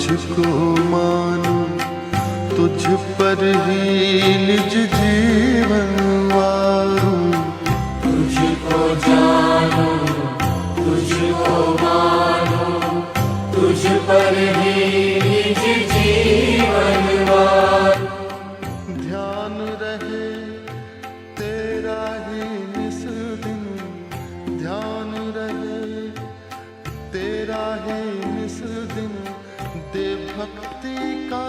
तुझको मानूं, तुझ पर ही निज जीवन वारूं। तुझको जानूं, तुझको मानूं, तुझ पर ही निज जीवन वारूं। ध्यान रहे तेरा ही निस दिन, ध्यान रहे तेरा ही निस दिन, दे भक्ति का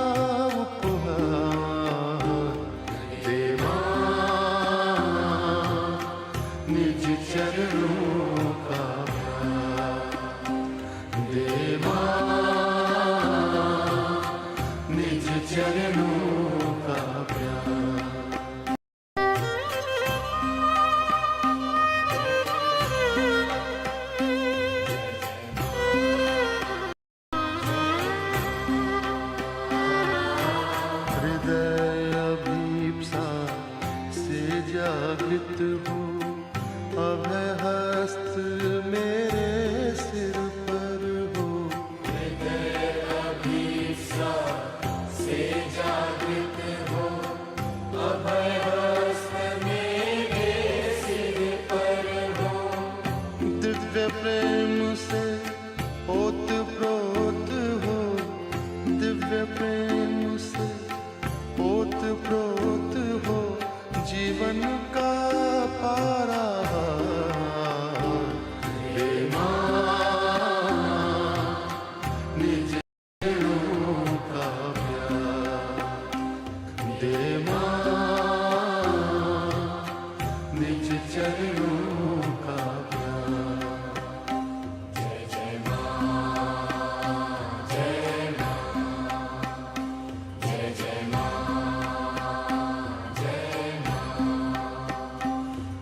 उपहार। दे मां निज चरणों का प्यार, दे मां निज चरणों का प्यार। हृदय अभीप्सा से जागृत हो, अभय हस्त मेरे सिर पर हो। हृदय अभीप्सा से जागृत हो, अभय हस्त मेरे सिर पर हो। दिव्य प्रेम से ओत प्रोत हो, दिव्य प्रेम से ओत प्रोत हो, जीवन का पारा। दे मां निज चरणों का प्यार, दे मां निज चरणों का प्यार। जय जय मां, जय मां, जय जय मां, जय मां,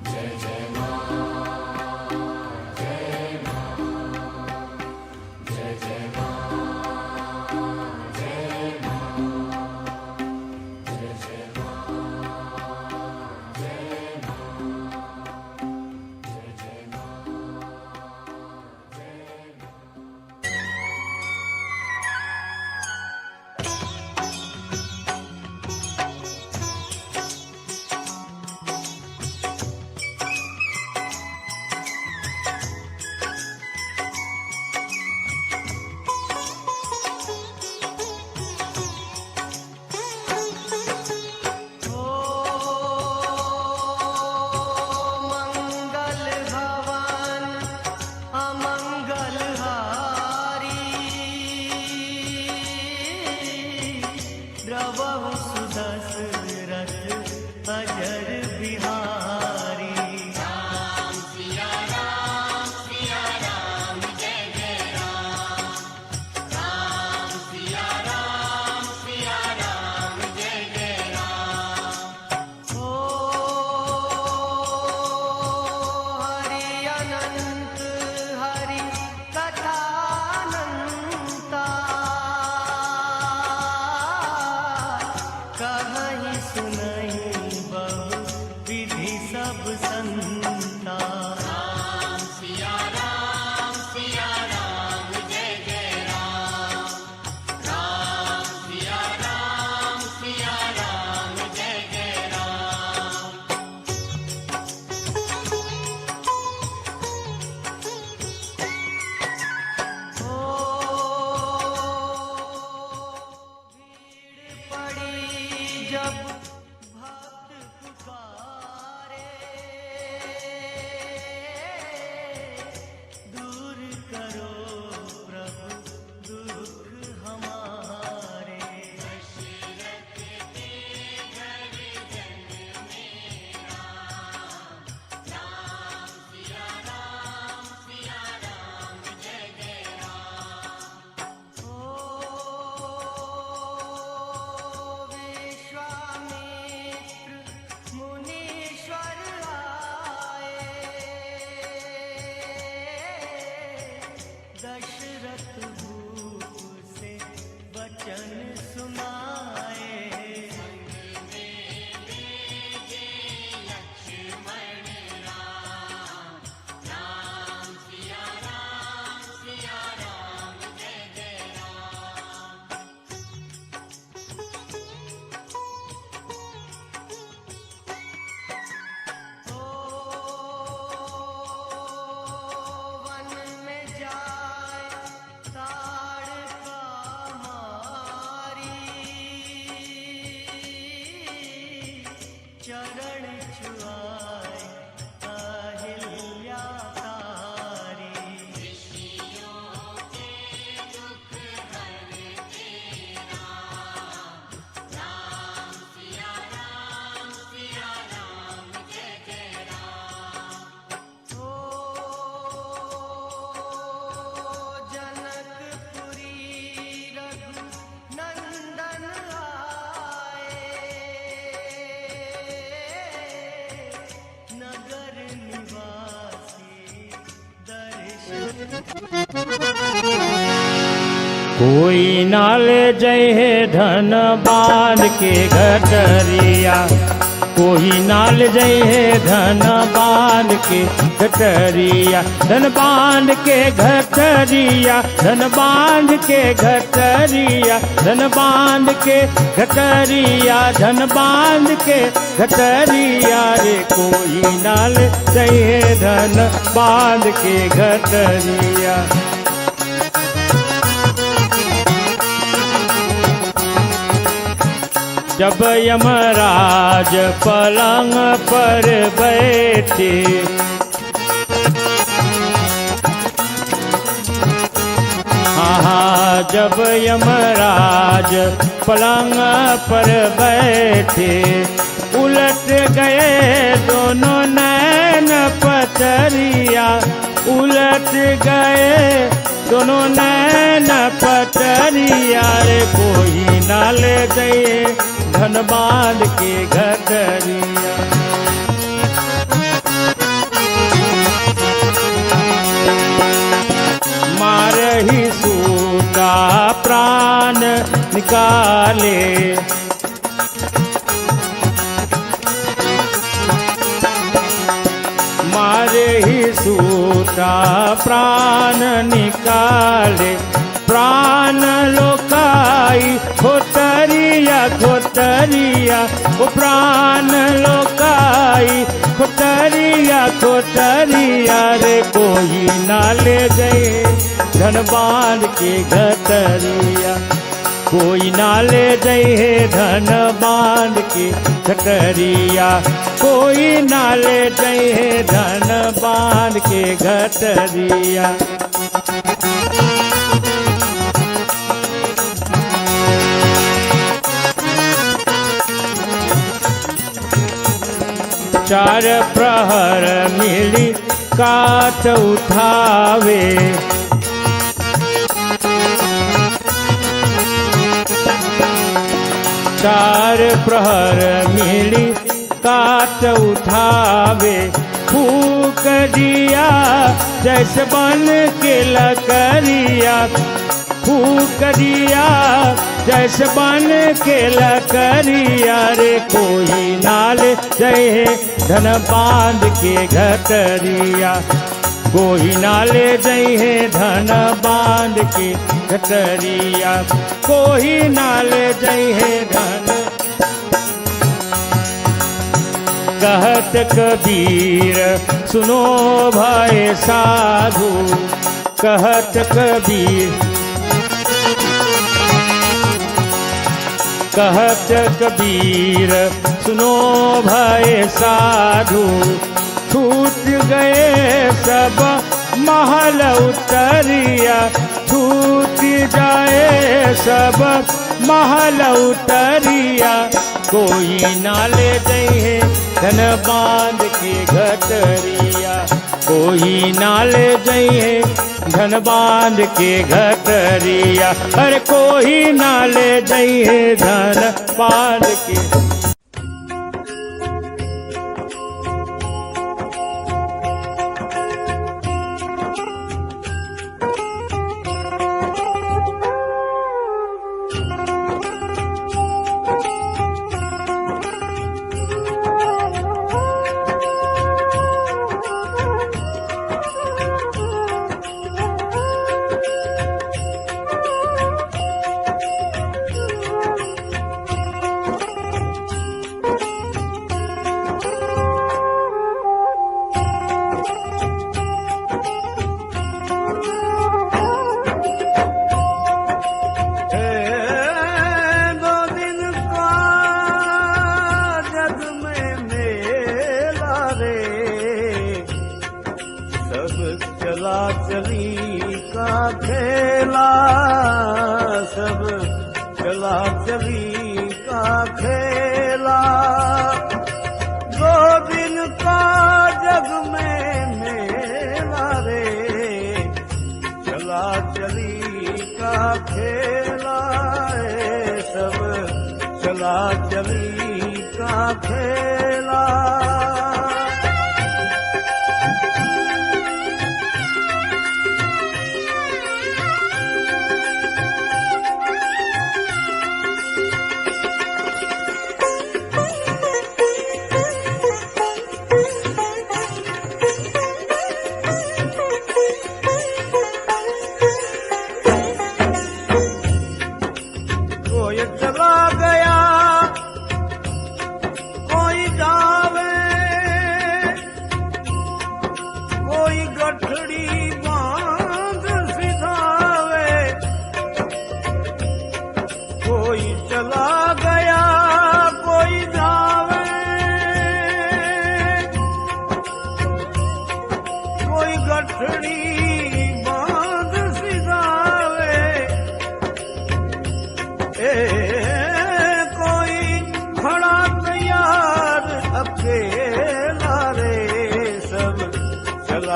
जय जय मां, जय मां, जय जय मां, जय मां, जय जय मां, जय मां। कोई नाल जय है धन बांध के गठरिया, कोई नाल जय है धन बांध के गठरिया, धन बांध के गठरिया, धन बांध के गठरिया, धन बांध के गठरिया, धन बांध के गठरिया रे। कोई नाल जय है धन बांध के गठरिया। जब यमराज पलंग पर बैठे, हाँ जब यमराज पलंग पर बैठे, उलट गए दोनों नैन पतरिया, उलट गए दोनों नैन पतरिया रे। कोई नाल दे धन बांध के गठरिया। मारही सूता प्राण निकाले, मारही सूता प्राण निकाले, प्राण लोकाई खोतरिया खोतरिया, ओ प्राण लोकाई खोतरिया खोतरिया रे। कोई नाले गए धन बांध के गठरिया, कोई नाले गए धन बांध के गठरिया, कोई नाले गए धन बांध के गठरिया। चार प्रहर मिली काट उठावे, चार प्रहर मिली काट उठावे, फूक दिया जैसे बन के लकड़िया, फूक दिया जैसे बन के लकड़िया रे। कोई नाल जय धन बांध के गठरिया, कोई नाले जय धन बांध के गठरिया, कोई नाले जय धन। कहत कबीर सुनो भाई साधु, कहत कबीर, कहत कबीर सुनो भाई साधु, छूट गए सब महल उतरिया, छूट जाए सब महल उतरिया। कोई नाले दे धन बांध के गठरिया, कोई नाले दे धन बांध के गठरिया, अरे कोई नाले दे धन बांध के।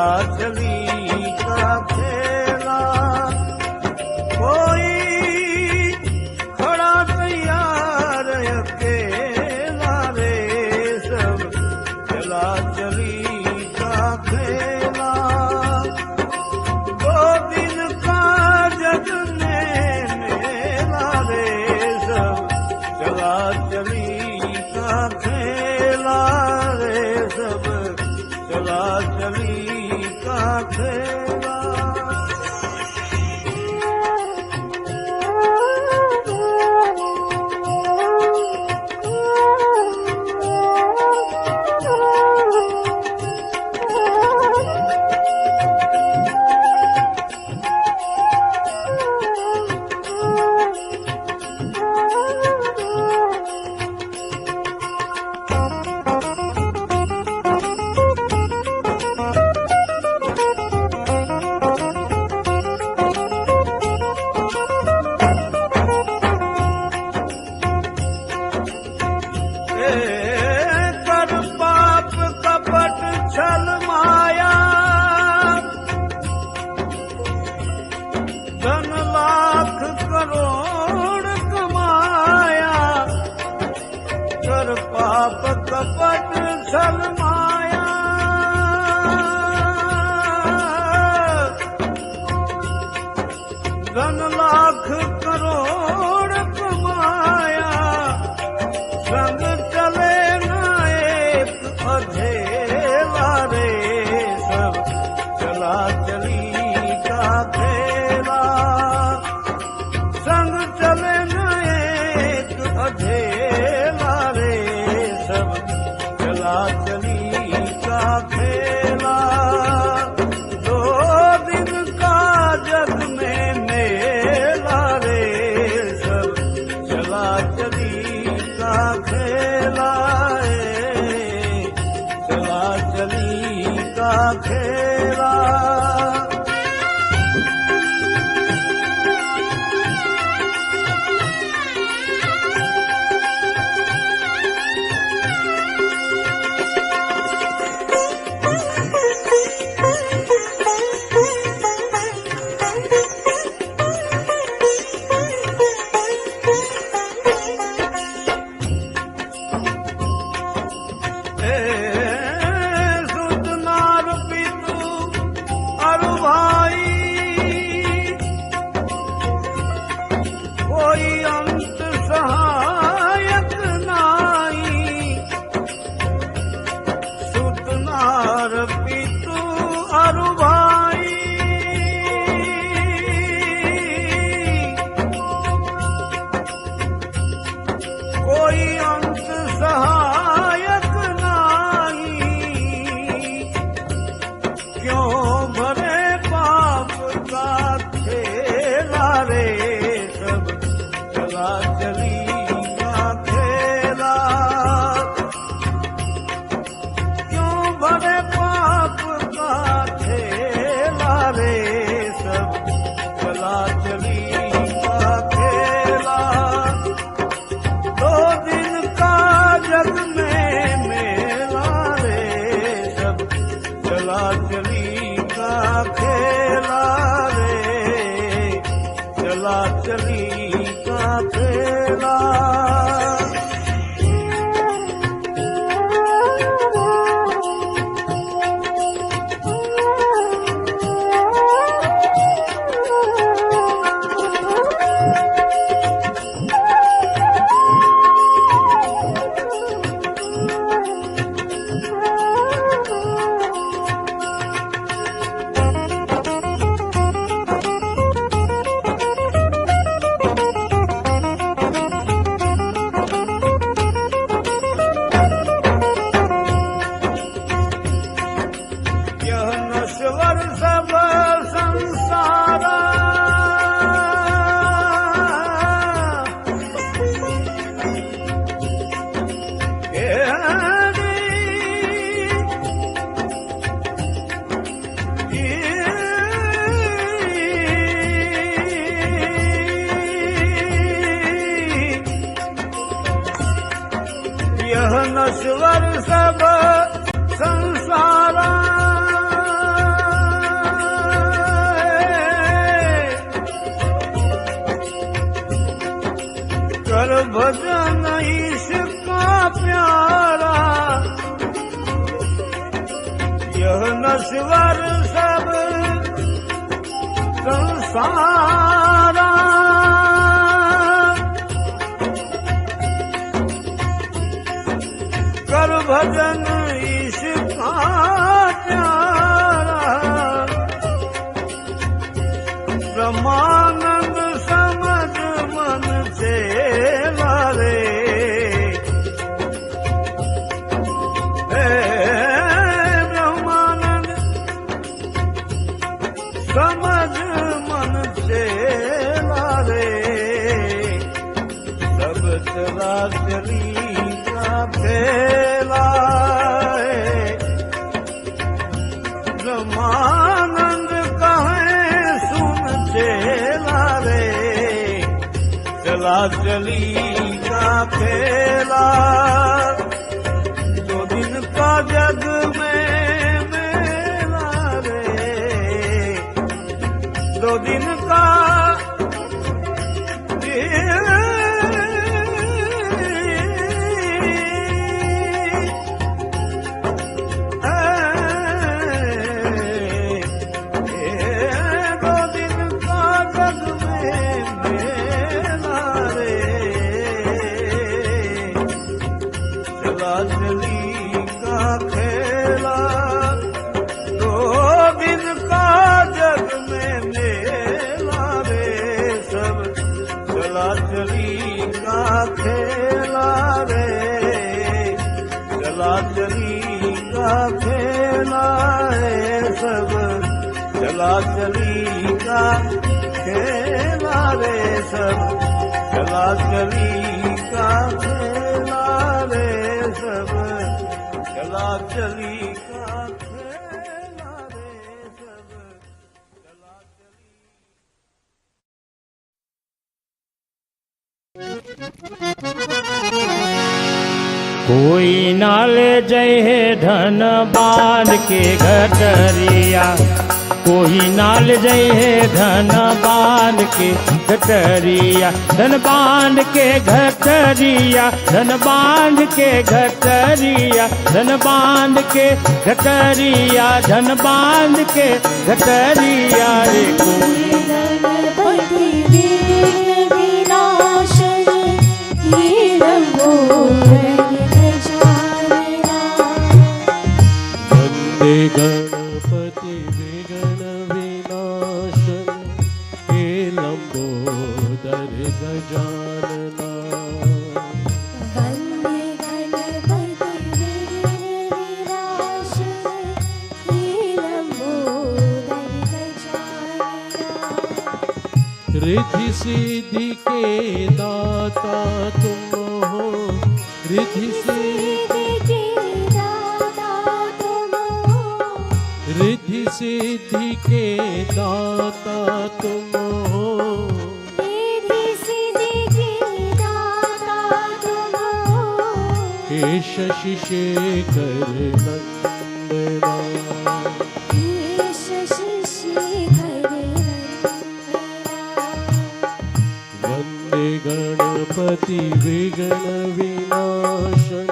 चला चली का खेला। कोई खड़ा तैयार अकेला रे सब चला चली का खेला। 2 दिन का जग में मेला रे सब चला चली का खेला रे सब चला चली का खेला। कर पाप कपट छल माया, धन लाख करोड़ कमाया। कर पाप कपट छल माया, धन लाख करोड़ कमाया। संग चले न एक अधेला रे सब चला चली का खेला। संग चले न एक अधेला रे सब चला चली का खेला। 2 दिन का जग में मेला रे सब चला चली का खेला। चला चली का खेला। यह नश्वर सब संसारा भजन इसका प्यारा, यह नश्वर सब संसारा। कर भजन इसका प्यारा, ब्रह्मानंद समझ मन से लारे। ब्रह्मानंद समझ मन से लारे। सब चला चली का खेला है, ब्रह्मानंद कहे सुन चेला रे। चला चली का खेला, 2 दिन का जग में मेला रे। 2 दिन का खेला रे। चला चली का खेला है सब, चला चली का खेला रे सब। चला चली का खेला रे सब, चला चली का खेला रे सब। चला चली। कोई नाल जय है धन बांध के गठरिया, कोई नाल जय है धन बांध के गठरिया। धन बांध के गठरिया, धन बांध के गठरिया, धन बांध के गठरिया, धन बांध के गठरिया रे। कोई गणपति विघ्न विनाशन, हे लंबोदर गजानना। वंदे गणपति विघ्न विनाशन, हे लंबोदर गजानना। रिद्धि सिद्धि के दाता तुम हो, रिद्धि सिद्धि के दाता तुम हो, रिद्धि सिद्धि के दाता तुम हो, रिद्धि सिद्धि के दाता तुम हो। हे शशि शेखर नंदना, हे शशि शेखर नंदना। वंदे गणपति विघ्न विनाशन,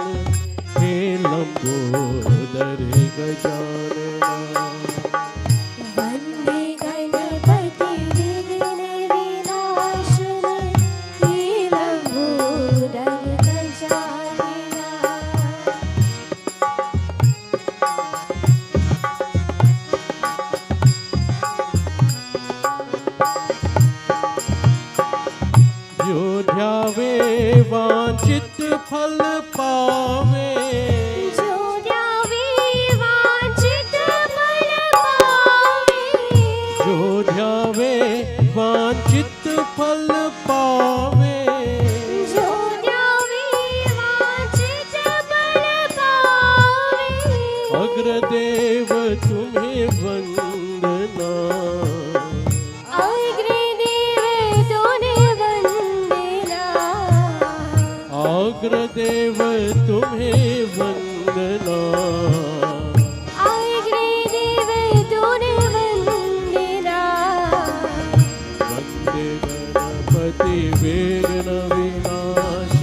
हे लंबोदर गजानना। वंदे गणपति विघ्न विनाशन, हे लंबोदर गजानना। जो ध्यावे वांछित फल पावे, जो ध्यावे वांछित फल पावे, जो ध्यावे वांछित फल पावे। जो ध्यावे वांछित फल पावे। अग्रदेव तुम्हें वंदना, अग्रदेव तुम्हें वंदना। अग्रदेव तुम्हें वंदना। वंदे गणपति विघ्न Vinashan,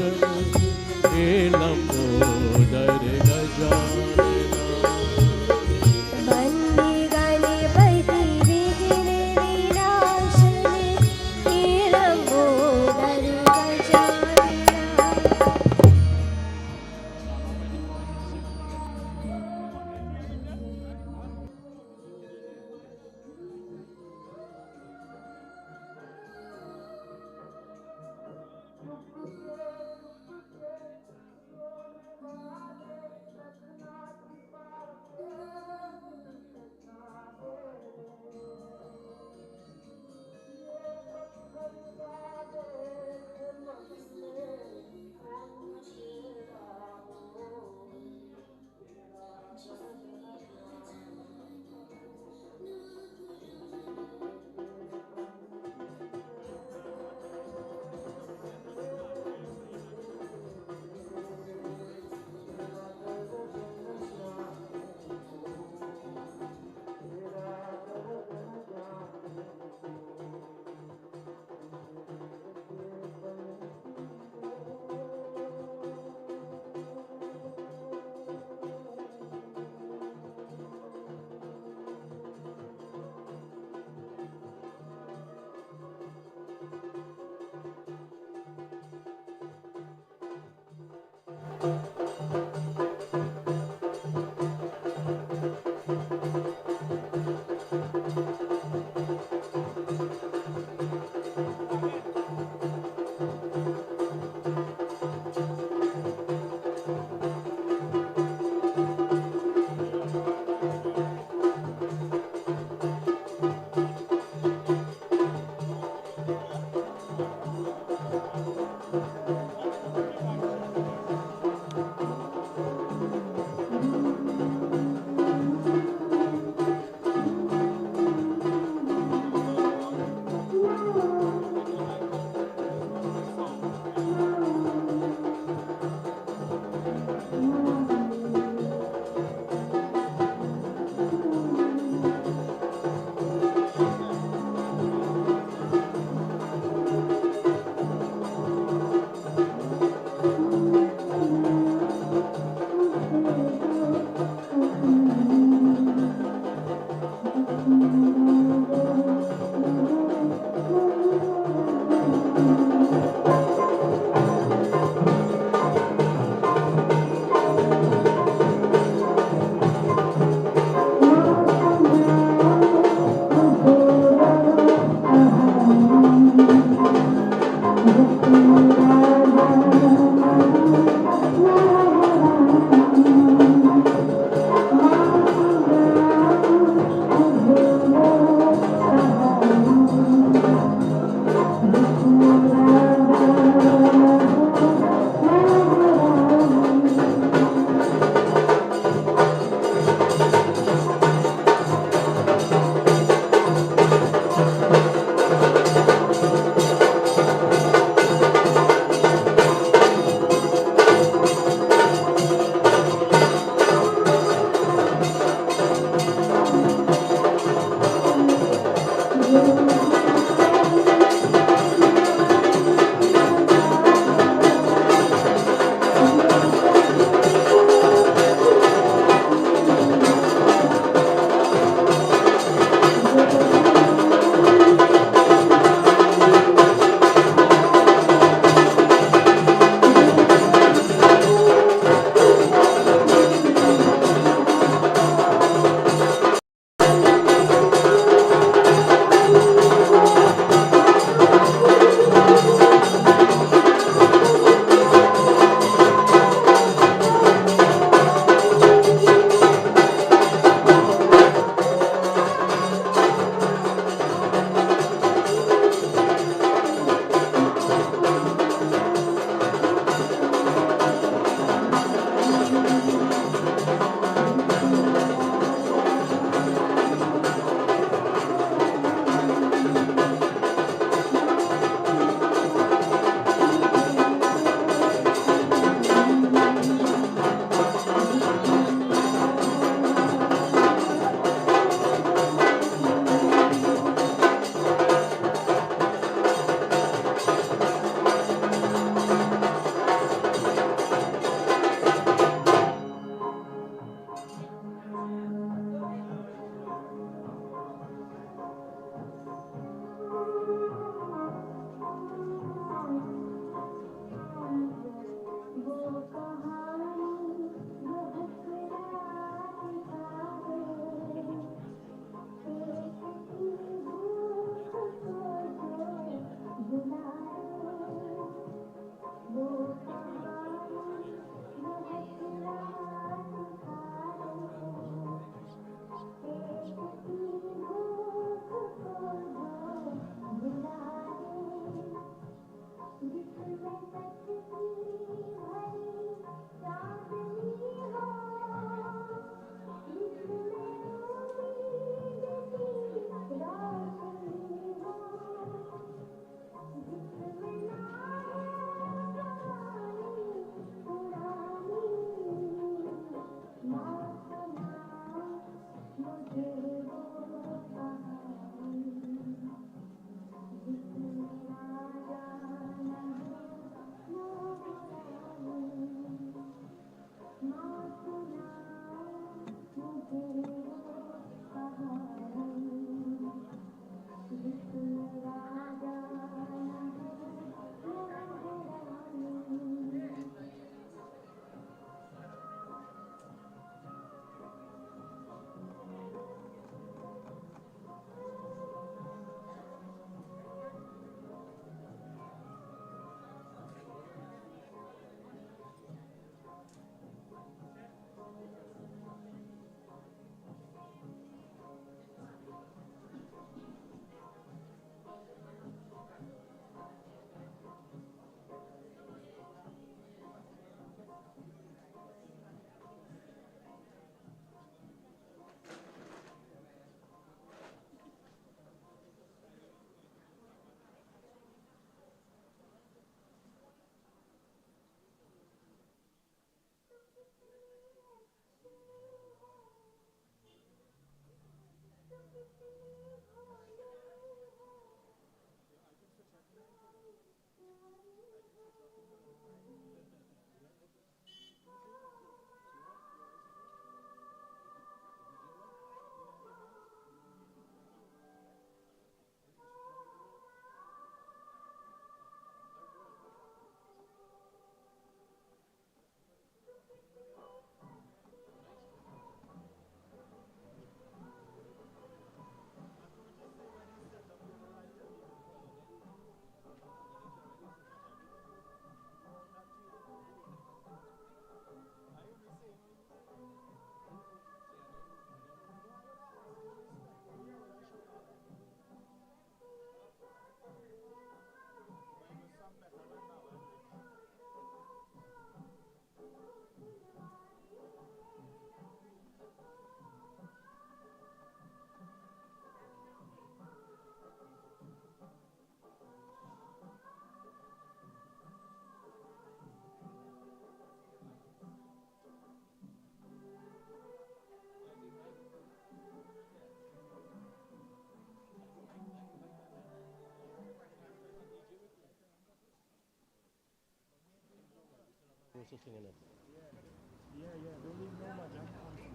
also singing it.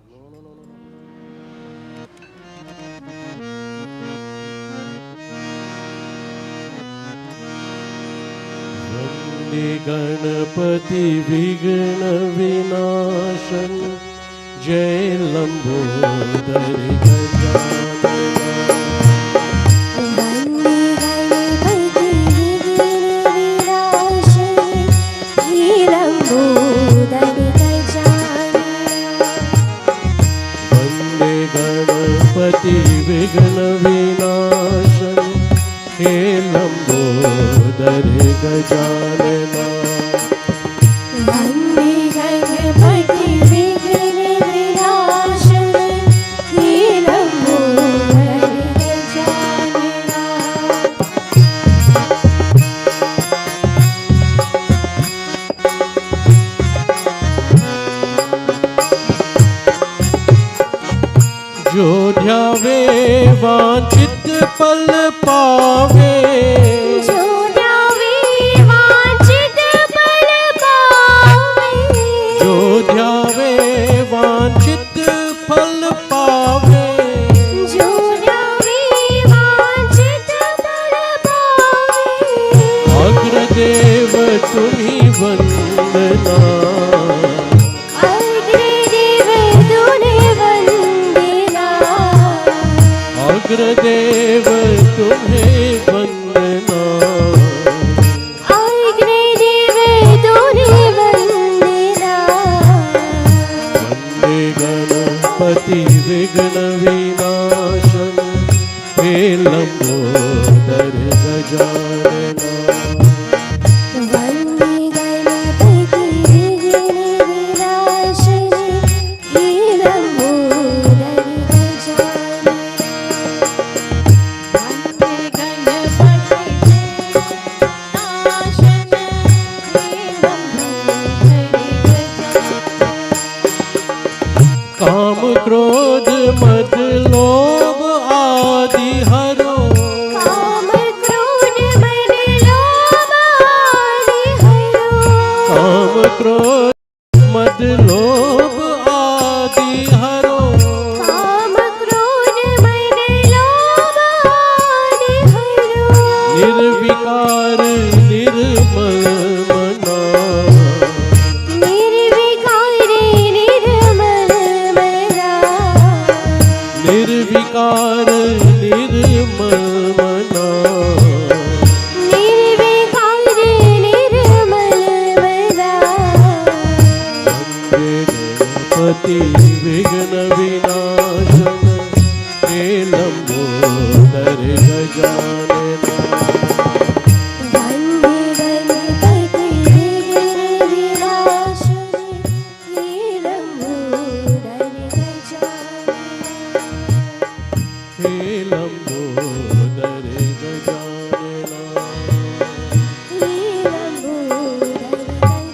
No. वन्दे गणपति विघ्न विनाशन जय लंबोदर विघ्न विनाशन हे लंबोदर गजानना वन्दे गणपति विघ्न विनाशन हे लंबोदर गजानना जो ध्यावे वांछित फल पावे जो ध्यावे वांछित फल पावे जो ध्यावे वांछित फल पावे जो ध्यावे वांछित फल पावे अग्रदेव तुम्ही वंदना अग्रदेव तुम्हें वंदना अग्रदेव तुम्हें वंदना वन्दे गणपति विघ्न विनाशन हे लंबोदर गजानना वन्दे गणपति विघ्न विनाशन हे लंबोदर गजानना काम क्रोध मद लोभ आदि हरो काम क्रोध मद लोभ आदि हरो काम क्रोध मद लोभ आदि हरो काम क्रोध मद लोभ आदि हरो निर्विकार निर्मल मना निर्विकार निर्मल मना निर्विकार निर्मल मना निर्विकार निर्मल मना वन्दे गणपति विघ्न विनाशन हे लंबोदर गजानना वन्दे गणपति विघ्न विनाशन हे लंबोदर गजानना हे लंबोदर गजानना हे लंबोदर गजानना।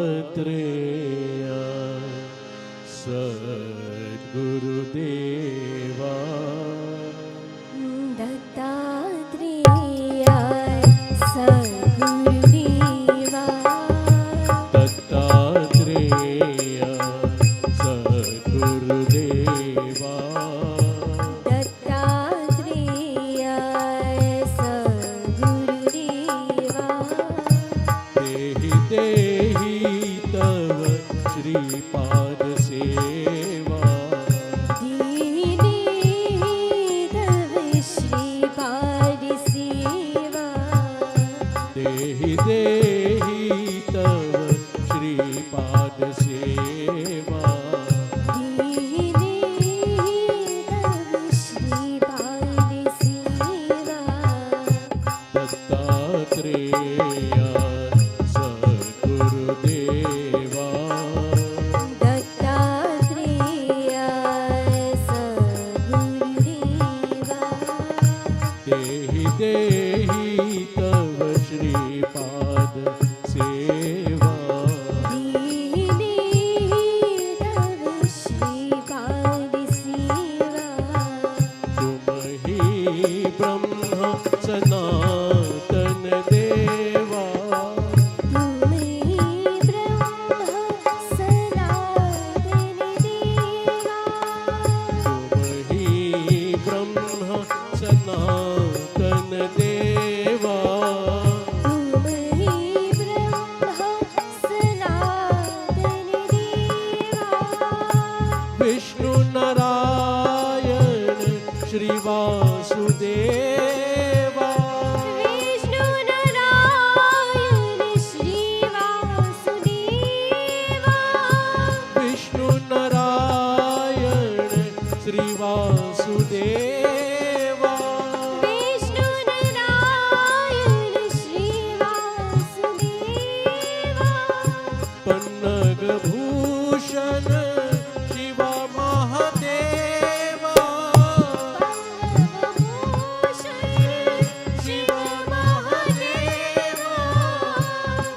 दत्तात्रेय सद्गुरुदेवा दत्तात्रेय सद्गुरुदेवा दत्तात्रेय श्रीपाद सेवा दीनी तव श्रीपाद सेवा देहि देहि तव श्रीपाद सेवा दीनी तव श्रीपाद सेवा दत्तात्रेया सद्गुरुदेवा दत्तात्रेया सद्गुरुदेवा देहि देहि तव श्रीपाद सेवा दीनी तव श्रीपाद सेवा तुम ही ब्रह्म सनातन देवा तुम्ही ब्रह्म सनातन देवा तुम ही ब्रह्म सनातन देवा तुम्ही ब्रह्म सनातन देवा विष्णु नारायण श्री वासुदेवा विष्णु नारायण श्री वासुदेवा विष्णु नारायण श्री वासुदेवा विष्णु नारायण श्री वासुदेवा पन्नग भूषण शिव महादेवा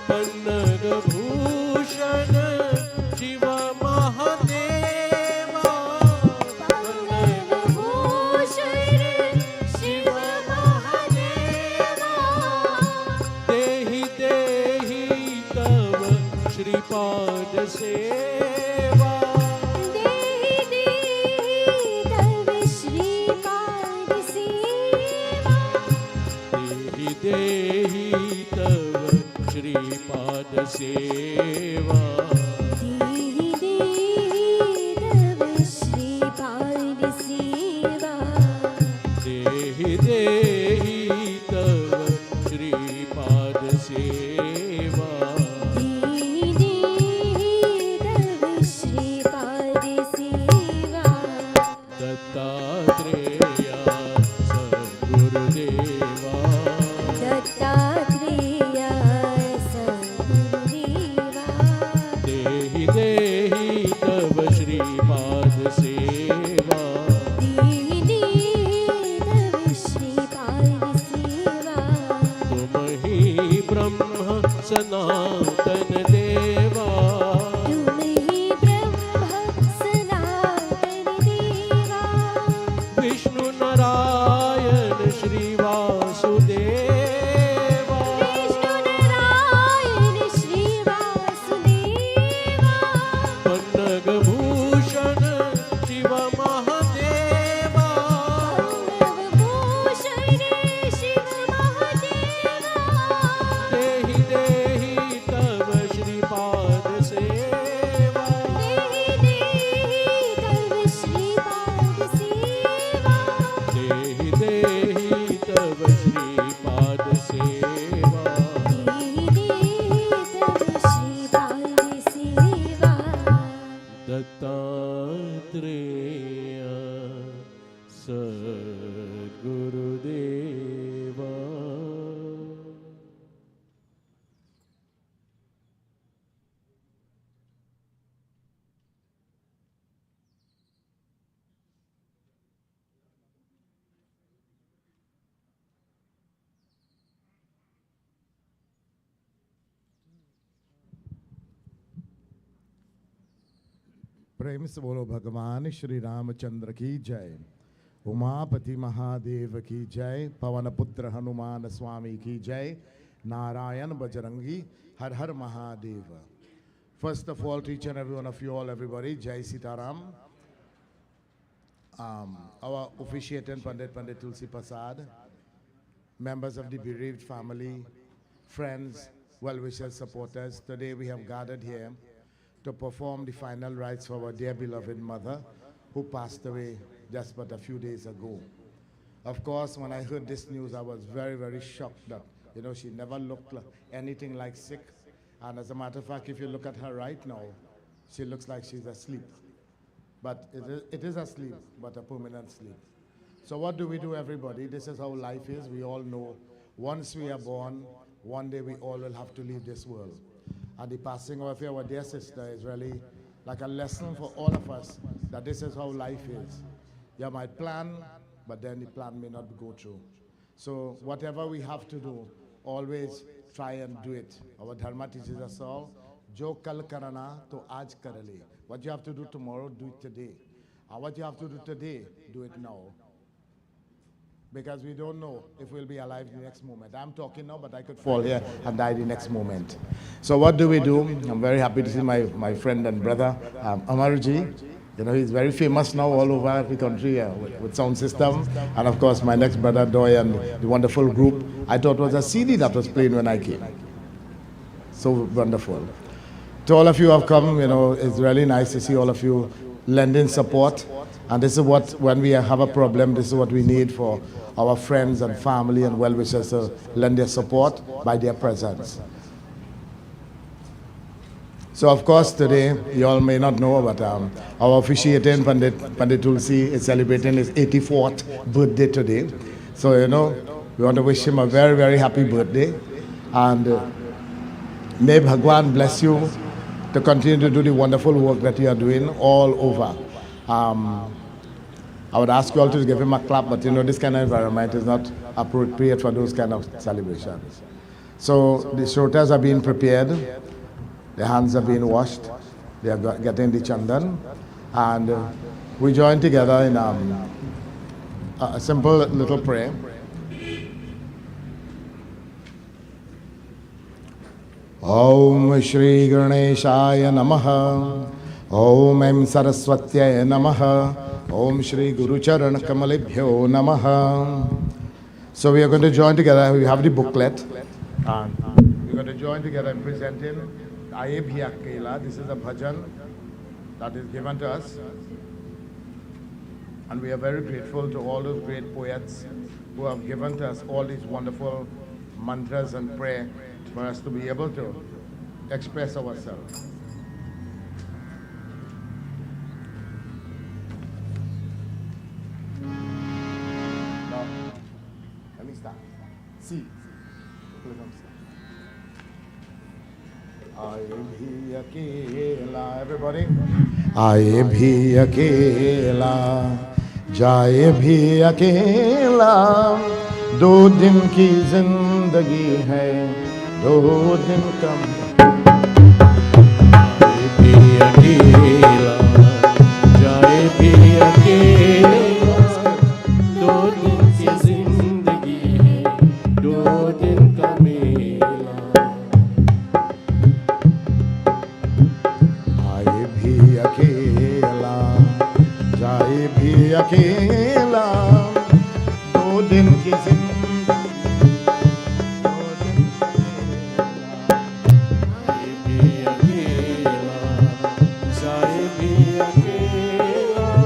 पन्नग भूषण शिव महादेवा देहि देहि तव श्रीपाद सेवा देहि देहि तव श्रीपाद सेवा देहि देहि तव श्रीपाद सेवा दत्तात्रेया सद्गुरुदेवा दत्तात्रेया सद्गुरुदेवा देहि देहि तव श्रीपाद सेवा दीनी तव श्रीपाद सेवा तुम ही ब्रह्म सनातन देवा तुम्ही ब्रह्म सनातन देवा विष्णु नारायण श्री वासुदेवा विष्णु नारायण श्री वासुदेवा पन्नग भूषण शिव महादेवा भूषण शिव महादेवा देहि देहि तव श्रीपाद सेवा देहि देहि तव श्रीपाद सेवा देहि देहि तव श्रीपाद सेवा देहि तव श्रीपाद सेवा दत्तात्रेय सद्गुरुदेवा प्रेम से बोलो भगवान श्री रामचंद्र की जय। उमापति महादेव की जय। पवन पुत्र हनुमान स्वामी की जय। नारायण बजरंगी हर हर Mahadev. First of all, to each and every one of you all, everybody, Jai Sitaram. Our officiatant Pandit Tulsi Prasad, members of the bereaved family, friends, well-wishers, supporters. Today we have gathered here to perform the final rites for our dear beloved mother, who passed away just but a few days ago. Of course, when I heard this news, I was very, very shocked that, you know, she never looked anything like sick. And as a matter of fact, if you look at her right now, she looks like she's asleep. But it is a sleep, but a permanent sleep. So what do we do, everybody? This is how life is. We all know once we are born, one day we all will have to leave this world. And the passing of our dear sister is really like a lesson for all of us that this is how life is. You might plan, but then the plan may not go through. So whatever we have to do, always try and do it. Our Dharma teaches us all, Jo kal karana to aaj kar le. What you have to do tomorrow, do it today. And what you have to do today, do it now. Because we don't know if we'll be alive the next moment. I'm talking now, but I could fall here and die the next moment. So what do we do? I'm very happy to see my friend and brother, Amarji. You know, he's very famous now all over the country with sound system. And of course, my next brother, Doy, and the wonderful group. I thought it was a CD that was playing when I came. So wonderful. To all of you who have come, you know, it's really nice to see all of you lending support. And this is what, when we have a problem, this is what we need for our friends and family and well-wishers to lend their support by their presence. So of course today, you all may not know, but our officiating Pandit Tulsi is celebrating his 84th birthday today. So, you know, we want to wish him a very, very happy birthday. And may Bhagwan bless you to continue to do the wonderful work that you are doing all over. I would ask you all to give him a clap, but you know, this kind of environment is not appropriate for those kind of celebrations. So the shrotas are being prepared, the hands are being washed, they are getting the chandan, and we join together in a simple little prayer. Om Shri Ganeshaya Namaha, Om Em Saraswatyaya Namaha, Om Shri Guru Charan Kamalibhyo Namaha. So we are going to join together. We have the booklet. And we're going to join together in presenting Aye Bhiya Kela. This is a bhajan that is given to us. And we are very grateful to all those great poets who have given to us all these wonderful mantras and prayer for us to be able to express ourselves. See. Aye bhi akela, everybody. Aye bhi akela, jaye bhi akela. Do din ki zindagi hai, do din kam. Aye bhi akela, jaye bhi akela. Do din ki zindagi hai, do din ka mela. Aye bhi akela, jaye bhi akela. Do din ki zindagi, do din ka mela. Aye bhi akela, jaye bhi akela.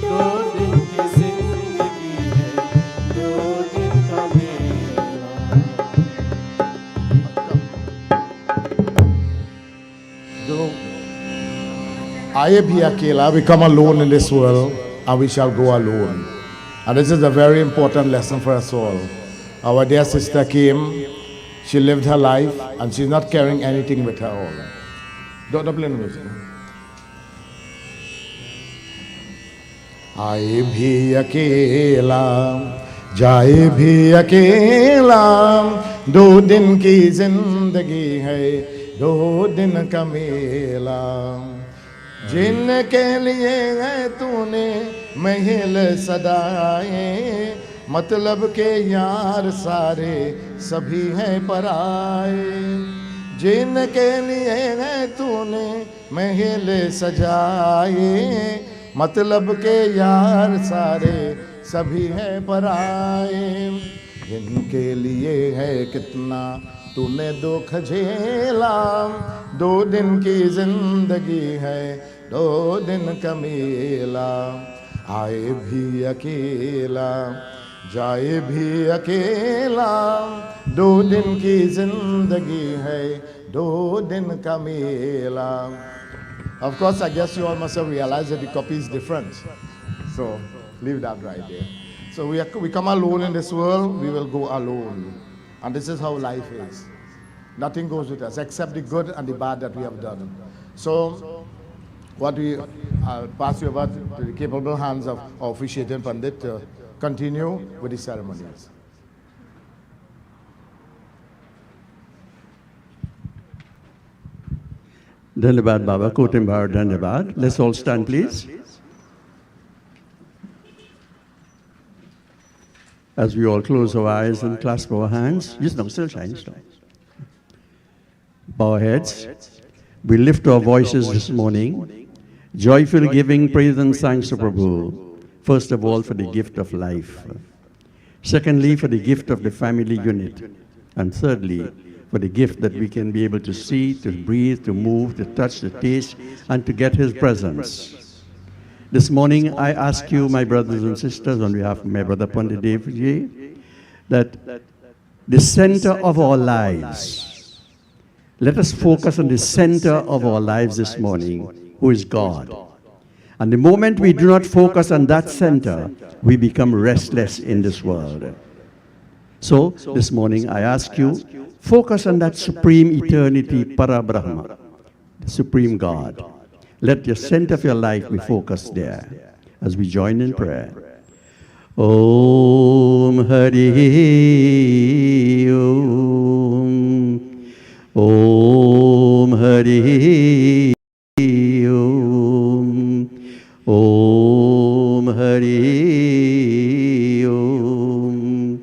Do din ki zindagi hai, do din ka mela. Aye bhi akela, we come alone in this world and we shall go alone. And this is a very important lesson for us all. Our dear sister came, she lived her life and she's not carrying anything with her all. Don't play the music. Aye bhi akela, jaye bhi akela. Do din ki zindagi hai, do din ka mela. जिनके लिए है तूने महल सदाए, मतलब के यार सारे सभी हैं पराए। जिनके लिए है तूने महल सजाए, मतलब के यार सारे सभी हैं पराए। जिनके लिए है कितना तूने दुख झेला, 2 दिन की जिंदगी है, 2 दिन का मेला, आए भी अकेला जाए भी अकेला, 2 दिन की जिंदगी है, 2 दिन का मेला. Of course, I guess you all must have realized that the copy is different. So, leave that right there. So, we come alone in this world, we will go alone. And this is how life is. Nothing goes with us except the good and the bad that we have done. So, I'll pass you over to the capable hands of our officiating Pandit to continue with the ceremonies. Dhanabad Baba, Kotimbar Dhanabad. Let's all stand, please. As we all close our eyes and clasp our hands, just now, still shine, still. Bow our heads. We lift our voices this morning, joyful giving praise and thanks to Prabhu. First of all, for the gift of life. Secondly, for the gift of the family unit. And thirdly, for the gift that we can be able to see, to breathe, to move, to touch, to taste, and to get His presence. This morning, I ask you, my brothers and sisters, on behalf of my brother Pandit Debe, that the center of our lives, let us focus on the center of our lives this morning, who is God. And the moment we do not focus on that center, we become restless in this world. So, this morning, I ask you, focus on that supreme eternity, Parabrahma, the supreme God. Let your center of your life be focused there as we join in prayer. Om Hari Om. Om Hari Om. Om Hari Om.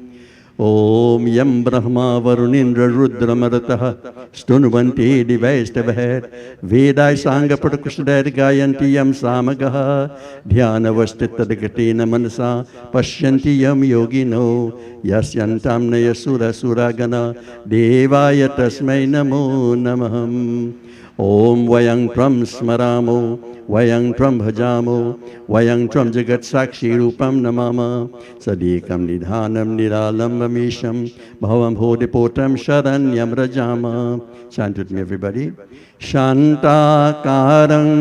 Om Yam Brahma Varunindra Rudra Maratah Stunvante Divaistavah Vedai Sangha Padakushdar Gayanti Yam Samagaha Dhyana Vastitadgatena Manasa Pashyanti Yam Yogino Yasyantam Nayasura Suragana Devaya Tasmai Namo Namaham. Om Vayang Tram Smaramo Vayang Tram Bhajamo Vayang Tram Jagat Sakshi Rupam Namama Sadikam Nidhanam Niralam Vamisham Bhavam Hodipotam Sharanyam Rajama. Chant with me, everybody. Shantakarang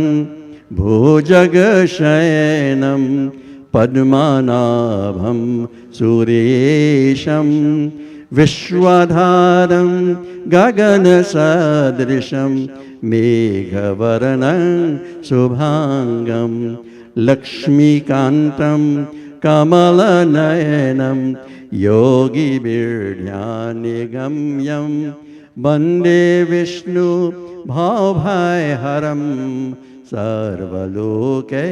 Bhujagashayinam Padmanabham Suresham Vishwadharam Gagana Sadrisham Megavaranam Subhangam Lakshmi Kantam Kamalanayanam Yogi Birdhyanigamyam Bande Vishnu Bhavai Haram Sarvaloke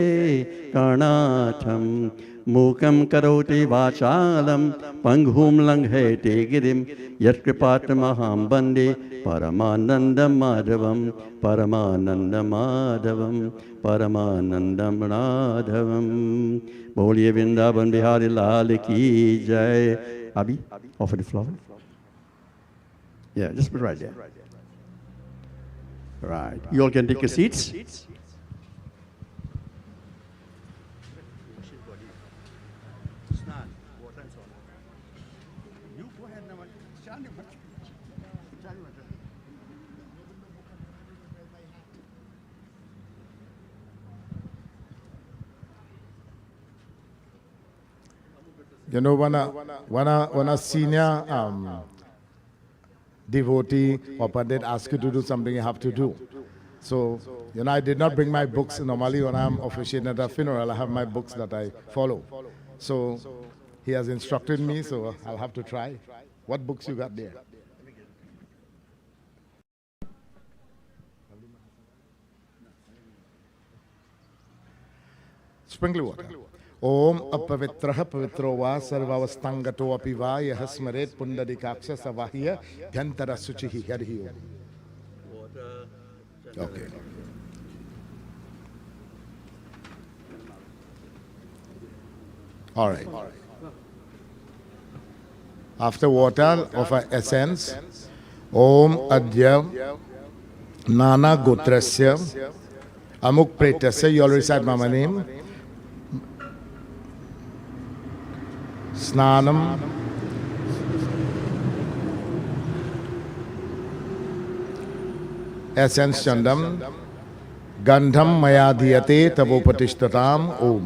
Karnatham Mukam karoti vachalam panghum langhete girim yat kripatamaham bande paramananda madhavam paramananda madhavam paramananda madhavam. Boliye Vrindavan Bihari Lal ki jai. Abi, offer the flower. Yeah, just put right there. Right. You all can take your seats. You know, when a senior devotee or pandit asks you to do something, you have to do. So, you know, I did not bring my books. Normally, when I'm officiating at a funeral, I have my books that I follow. So, he has instructed me, so I'll have to try. What books you got there? Sprinkle water. Om apavitraha pavitro va sarvavastangato api va yah smaret pundadikaksha savahya dhantara suchihi harihi om. Okay. All right. After water of essence, ओम अद्य नाना गोत्रस्य अमुक प्रेतस्य, you all recite my name, स्नानम essence चंदम गंधम मया दीयते तवोपतिष्ठताम ओम।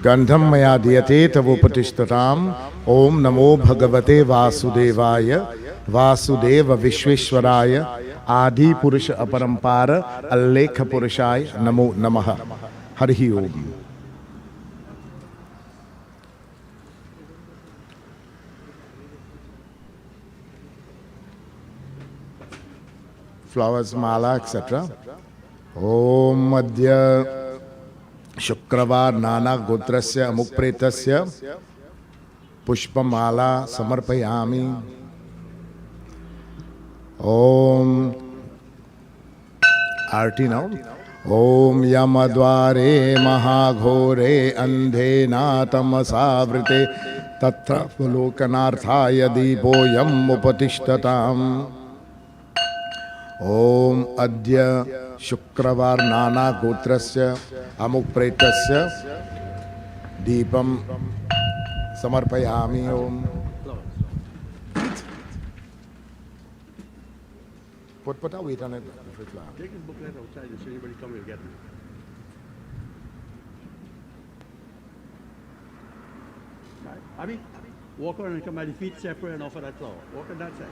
गंधम मया दीयते तवोपतिष्ठताम ओम नमो भगवते वासुदेवाय वासुदेव विश्वेश्वराय आदि पुरुष अपरंपार अल्लेख पुरुषाय नमो नमः। हरि ओम। फ्लावर्स माला एक्सेट्रा। ओम अद्य शुक्रवार नाना गोत्रस्य अमुक प्रेतस्य पुष्पमाला समर्पयामि। ओम आरती नाउ। ओम यमद्वारे महाघोरे अंधेना तमसावृते तत्र लोकनार्थाय दीपोऽयम् उपतिष्ठताम्। ओम अद्य शुक्रवार नाना गोत्रस्य अमुक प्रेतस्य दीपम समर्पयामि। ओम put a weight on it. Take his booklet outside so anybody come will get it. Right. Abby, walk around and come by the feet separate and offer that flower. Walk on that side.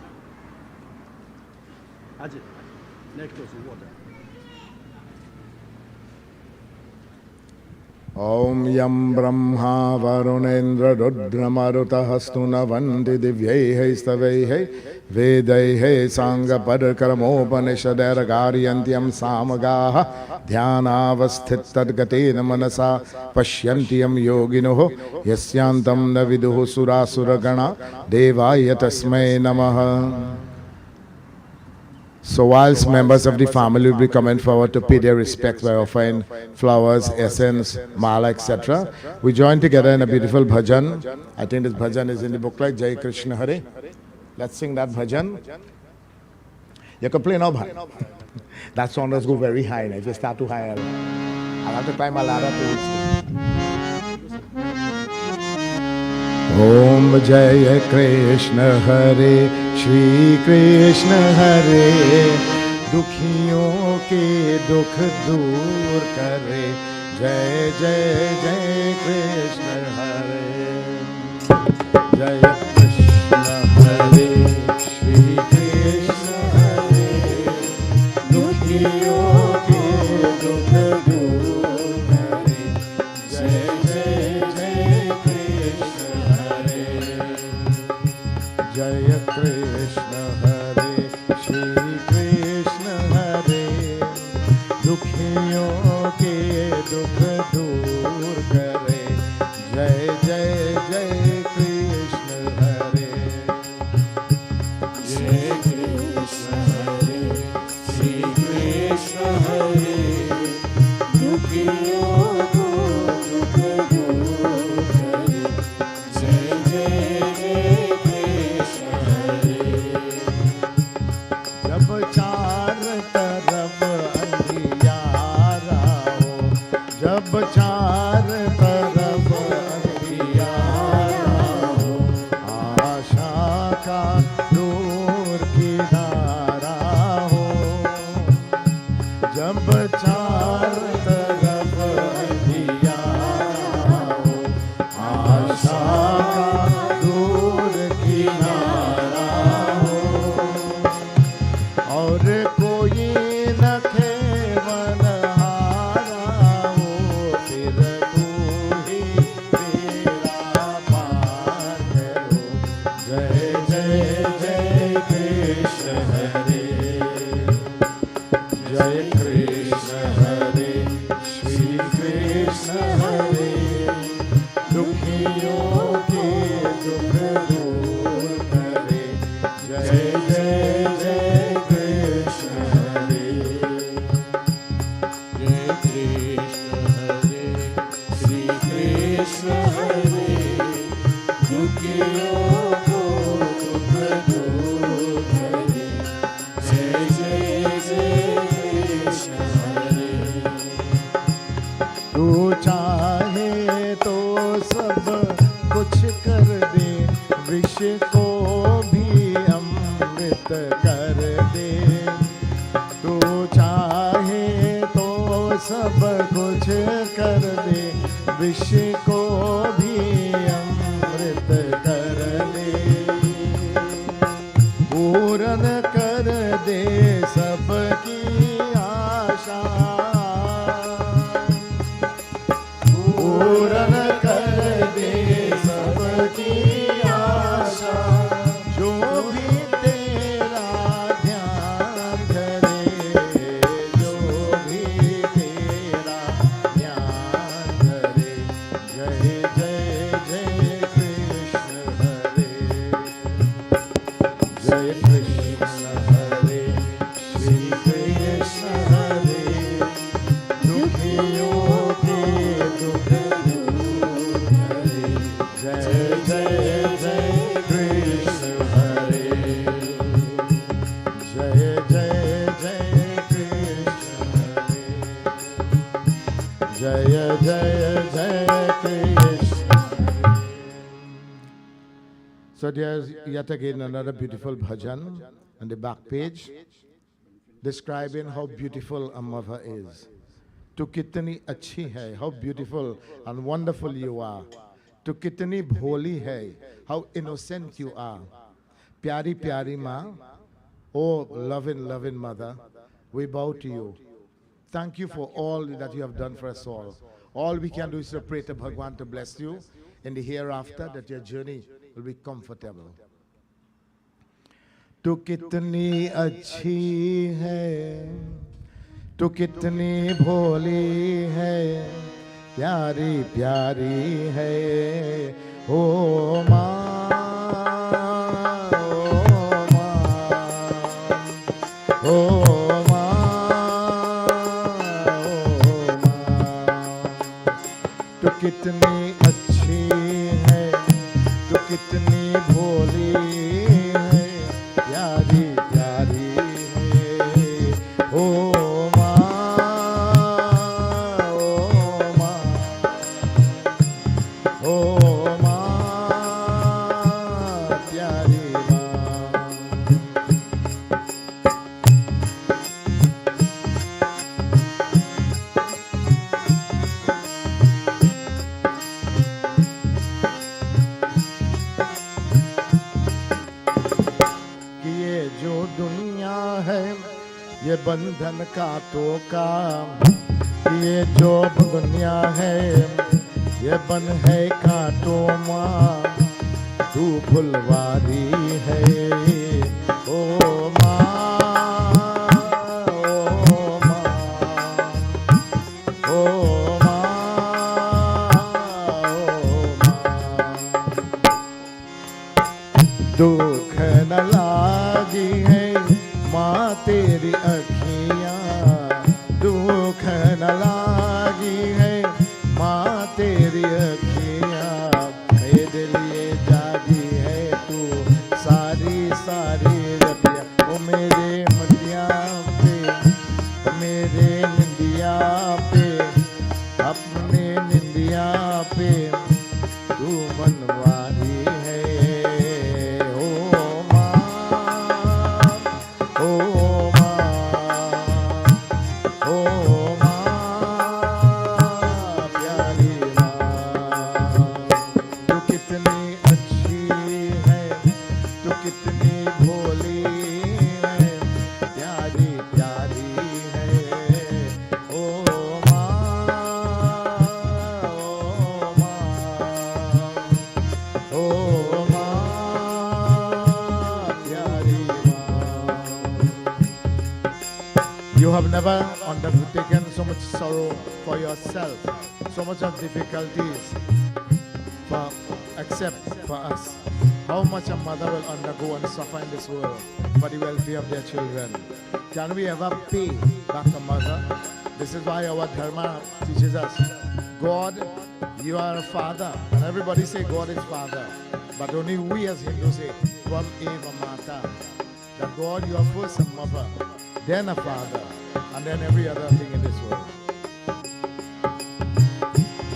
Ajit, next person, water. ओम यम ब्रह्मा वरुणेन्द्र रुद्रमरुतः स्तुनवन्ति दिव्यैः स्तवैः वेदैः साङ्गपरकर्मोपनिषदैर्गारयन्त्यं सामगाः ध्यानावस्थिततद्गतेन मनसा पश्यन्त्यं योगिनः यस्यान्तं न विदुः सुरासुरगणा देवाय तस्मै नमः। So whilst members of the family will be coming forward to pay their respects by offering flowers, essence, mala, etc., we join together in a beautiful bhajan. I think this bhajan is in the booklet, Jai Krishna Hare. Let's sing that bhajan. You can play now, bhai. That song does go very high. If you start too high, I'll have to climb a ladder to reach it. Om Jai Krishna Hare Shri Krishna Hare दुखियों के दुख दूर करे जय जय जय कृष्ण हरे जय कृष्ण हरे श्री कृष्ण हरे दुखियों के दुख दूर करे जय जय जय कृष्ण हरे जय कृष्ण हरे श्री दुखियों के दुख दूर करे जय जय जय कृष्ण हरे जय कृष्ण हरे श्री कृष्ण हरे दुखियों को दुख दूर करे जय जय जय कृष्ण हरे जब चार तरफ जब चार तरफ अंधियारा हो आशा का दूर किनारा हो जब चार तरफ अंधियारा हो आशा का दूर किनारा हो और कोई न खेवन जय कृष्ण सब कुछ कर दे, विष को भी अमृत कर दे, पूर्ण कर दे सबकी आशा, पूर्ण कर दे सबकी आशा, जो भी तेरा ध्यान करे, जो भी तेरा ध्यान करे। जय जय जय कृष्ण हरे, जय कृष्ण हरे, श्री कृष्ण हरे, दुखियों के दुख दूर करे। जय जय जय कृष्ण हरे, जय जय जय कृष्ण हरे, जय जय जय कृष्ण हरे। So there's yet again another beautiful bhajan on the back page describing how beautiful a mother is. Tu kitni achhi hai, how beautiful and wonderful you are. Tu kitni bholi hai, how innocent you are. Pyari pyari ma, oh loving loving mother, we bow to you. Thank you for all that you have done for us all. All we can do is to pray to Bhagwan to bless you in the hereafter, that your journey will be comfortable. तू कितनी अच्छी है, तू कितनी भोली है, प्यारी प्यारी है, ओ माँ, ओ माँ, तू कितनी अच्छी है, तू कितनी भोली है, प्यारी प्यारी है, ओ माँ, ओ माँ, ओ माँ, प्यारी माँ। कि ये जो दुनिया है, ये बंधन का तो काम, ये जो दुनिया है, ये बन है कांटों माँ, तू फुलवारी है, ओ माँ, ओ माँ, ओ माँ, ओ माँ। दुख न लागी है माँ तेरी अखियाँ, दुख न लागी है माँ तेरी अखियाँ, मेरे लिए जागी है तू सारी सारी रतिया, ओ मेरे मटिया पे, ओ मेरे निंदिया पे, अपने निंदिया पे तू मनवारी है, ओ माँ, ओ माँ, ओ माँ, प्यारी माँ। तू कितनी अच्छी है, तू कितनी भोली है, प्यारी प्यारी है, ओ माँ, ओ माँ, प्यारी माँ। You have never undertaken so much sorrow for yourself, so much of difficulties for except for us. How much a mother will undergo and suffer in this world for the welfare of their children. Can we ever pay back a mother? This is why our dharma teaches us, God, you are a father. And everybody say God is father. But only we as Hindus say, Tvam eva mata. That God, you are first a mother, then a father, and then every other thing in this world.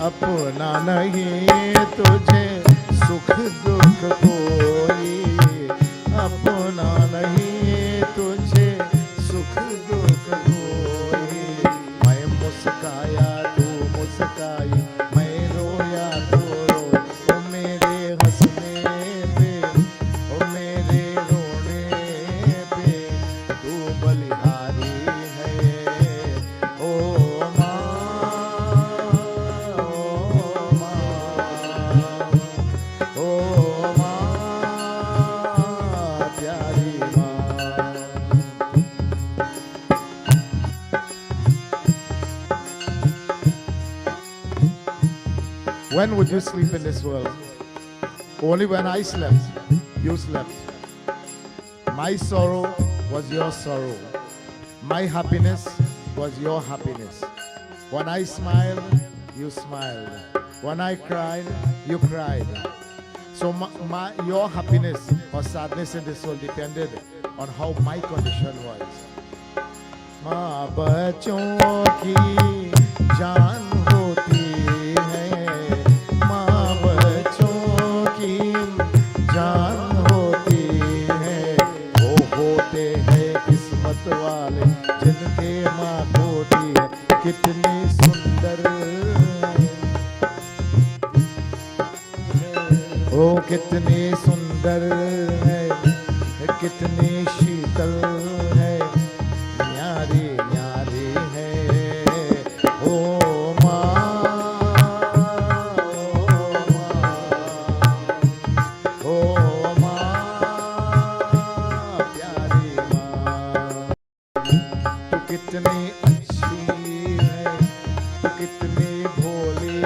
अपना नहीं तुझे सुख दुख कोई, अपना नहीं तुझे सुख दुख कोई, मैं मुस्कान When would you sleep in this world? Only when I slept, you slept. My sorrow was your sorrow. My happiness was your happiness. When I smiled, you smiled. When I cried, you cried. So your happiness or sadness in this world depended on how my condition was. माँ बच्चों की जान होती है, माँ बच्चों की जान होती है, वो होते हैं किस्मत वाले जिनके माँ होती है। कितनी सुंदर ओ कितनी सुंदर है, कितनी शीतल है, न्यारी न्यारी है। ओ माँ, ओ माँ, प्यारी माँ, तू कितनी अच्छी है, तू कितनी भोली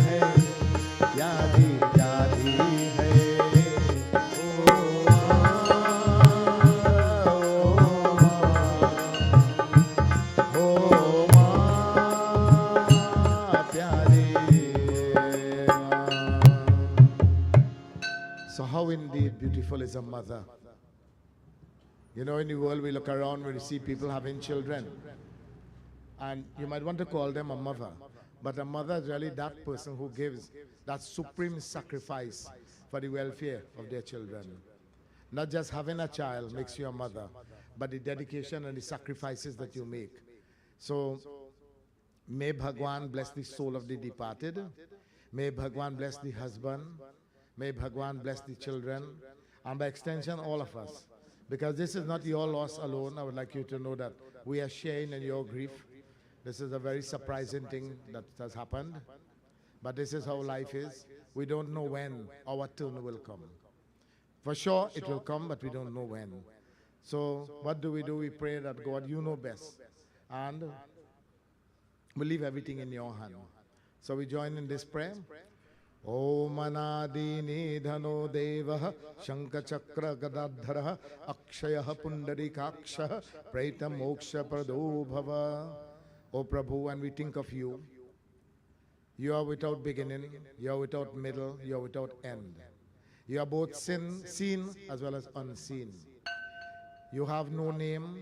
है, प्यारी प्यारी है। ओ माँ, प्यारी माँ। So how indeed beautiful is a mother. You know, in the world we look around, we see people having children, and you might want to call them a mother, but a mother is really that person who gives that supreme sacrifice for the welfare of their children. Not just having a child makes you a mother, but the dedication and the sacrifices that you make. So may Bhagwan bless the soul of the departed. May Bhagwan bless the husband. May Bhagwan bless the children, and by extension all of us. Because this is not your loss alone. I would like you to know that we are sharing in your grief. This is a very surprising thing that has happened. But this is how life is. We don't know when our turn will come. For sure it will come, but we don't know when. So what do? We pray that God, you know best. And we leave everything in your hand. So we join in this prayer. Om Anadi Nidhano Devah Shankachakra Gadadhara Akshayah Pundarikaksha Preta Moksha Prado Bhava. O Prabhu, when we think of you, you are without beginning, you are without middle, you are without end. You are both seen as well as unseen. You have no name,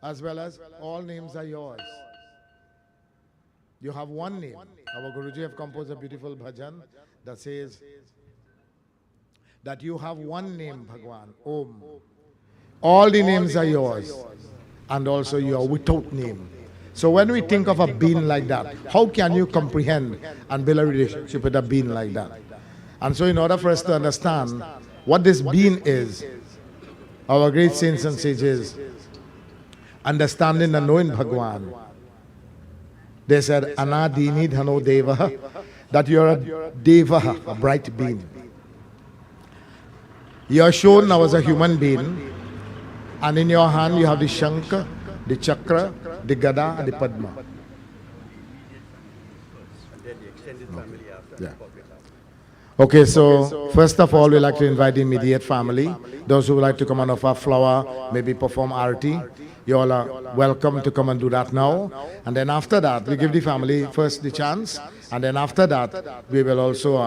as well as all names are yours. You have one name. Our Guruji have composed a beautiful bhajan that says that you have one name, Bhagwan, Om. All the names are yours, and also you are without name. So when we think of a being like that, how can you comprehend and build a relationship with a being like that? And so in order for us to understand what this being is, our great saints and sages, understanding and knowing Bhagwan, they said, Anadini Dhano Deva, that you are a Deva, a bright being. You are shown now as a human being, and in your hand you have the Shankha, the Chakra, the Gada, and the Padma. Yeah. Okay, so first of all, we like to invite the immediate family. Those who would like to come and offer flower, maybe perform arati. You all are welcome to come and do that now. And then after that, we give the family first the chance. And then after that, we will also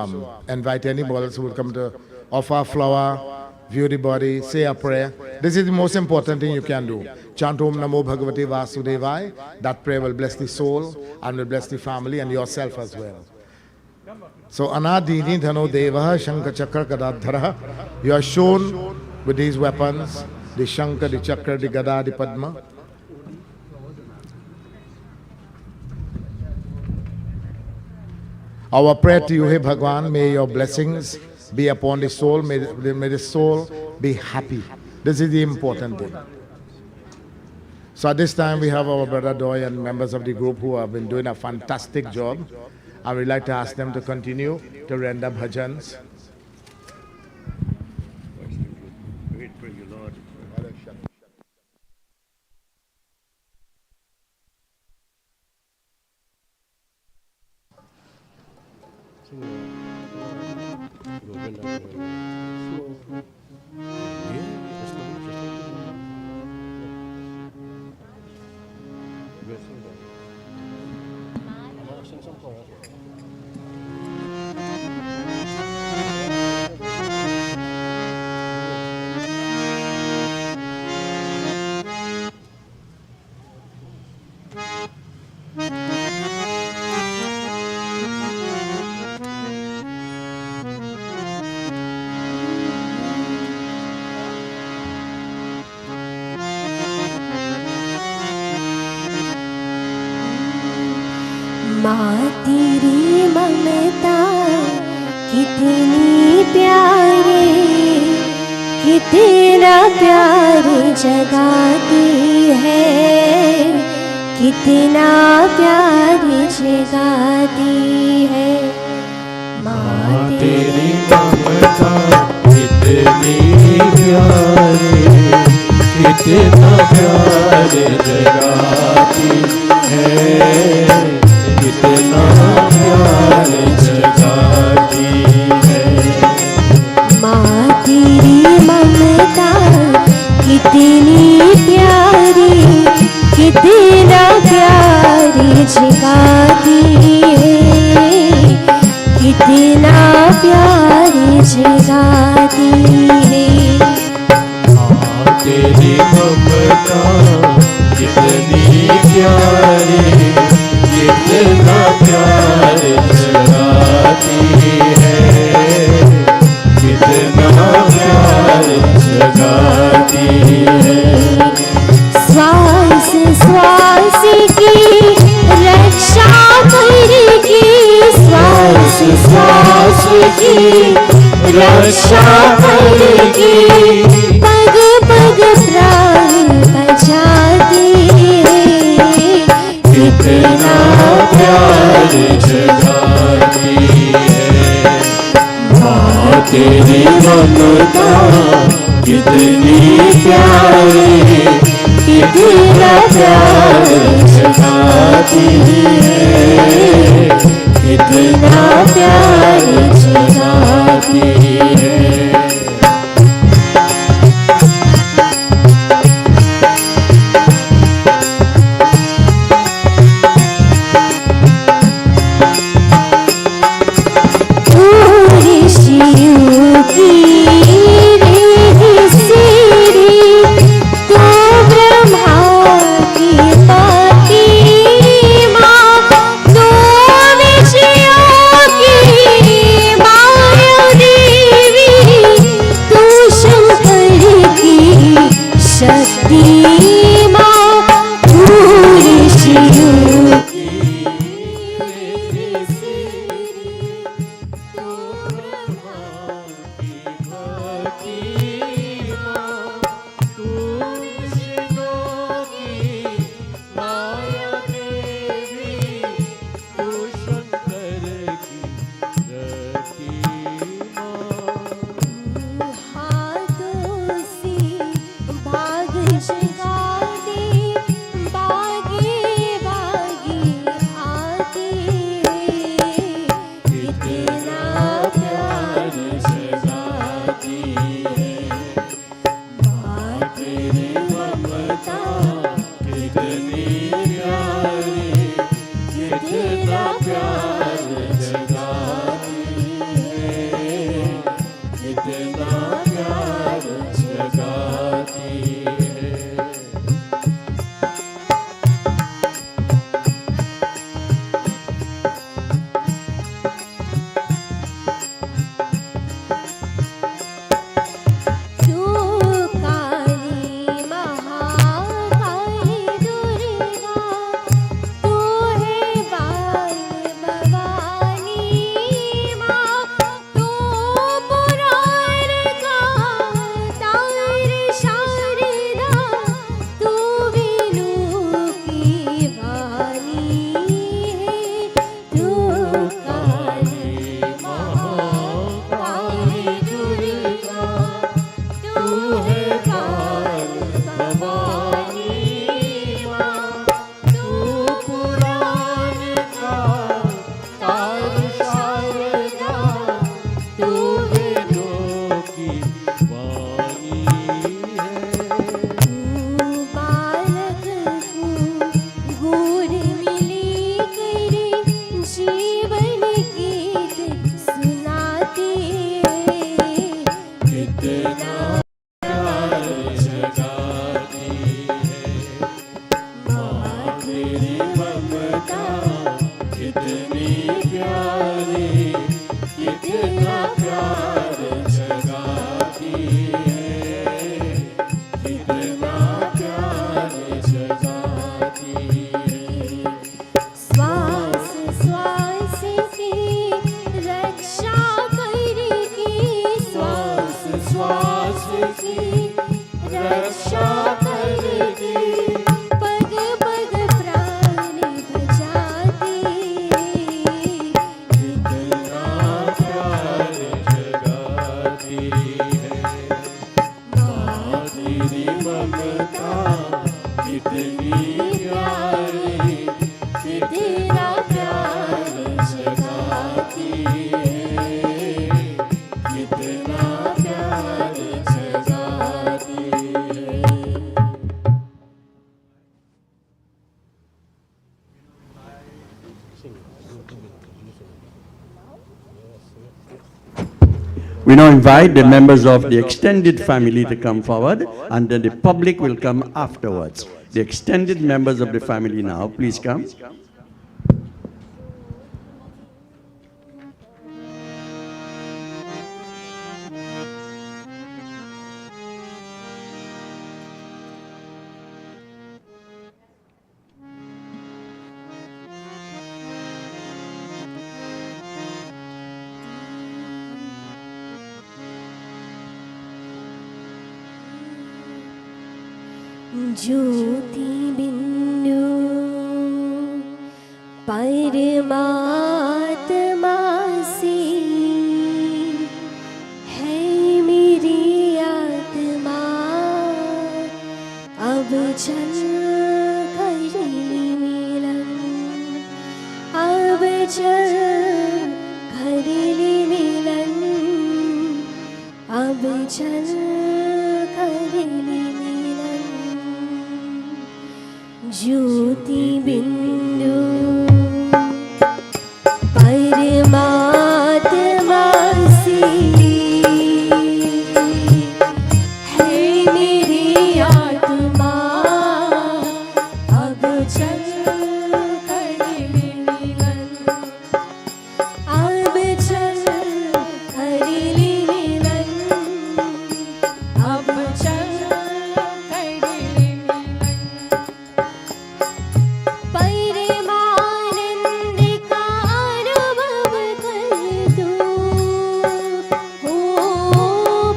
invite anybody else who will come to offer flower, view the body, say a prayer. This is the most important thing you can do. Chant Om Namo Bhagavate Vasudevaya. That prayer will bless the soul and will bless the family and yourself as well. So Anadini Dhano Deva Shankha Chakra Gadadhara. You are shown with these weapons, the Shankha, the Chakra, the Gada, the Padma. Our prayer to you, Hey Bhagwan, may your blessings be upon the soul, may the soul be happy. This is the important thing. So at this time we have our brother Doy and members of the group who have been doing a fantastic job. I would like to ask them to continue to render bhajans. माँ तेरी ममता कितनी प्यारी, कितना प्यार जगाती है, कितना प्यार जगाती है। माँ तेरी ममता कितनी प्यारी, कितना प्यार जगाती है, कितना प्यार जगाती है। माँ तेरी ममता कितनी प्यारी, कितना प्यार जगाती है, कितना प्यार जगाती है। माँ तेरी ममता कितनी प्यारी, कितना प्यार जगाती है, कितना प्यार जगाती है। श्वास श्वास की रक्षा करेगी, श्वास श्वास की रक्षा करेगी, पग पग प्राण बचाती है, कितना प्यार जगाती है। माँ तेरी ममता कितनी प्यारी, कितना प्यार जगाती है, कितना प्यार जगाती है। देवी तेरी ममता कितनी प्यारी, कितना प्यार जगाती है, कितना प्यार जगाती है। श्वास श्वास की रक्षा करेगी, श्वास श्वास की रक्षा करेगी, पग पग प्राण बचाती, कितना प्यार जगाती है। माँ तेरी ममता कितनी प्यारी, कितना प्यार जगाती है, कितना प्यार जगाती है। We now invite the members of the extended family to come forward, and then the public will come afterwards. The extended members of the family now, please come. ज्योति बिंदु परमात्मा से है मेरी आत्मा, अब चल कर मिलन, अब चल कर मिलन, अब चल कर मिलन। ज्योति बिंदु परमात्मा से है मेरी आत्मा, अब चल कर मिलन, अब चल कर मिलन, अब चल कर मिलन। परमानंद का अनुभव कर दो, हो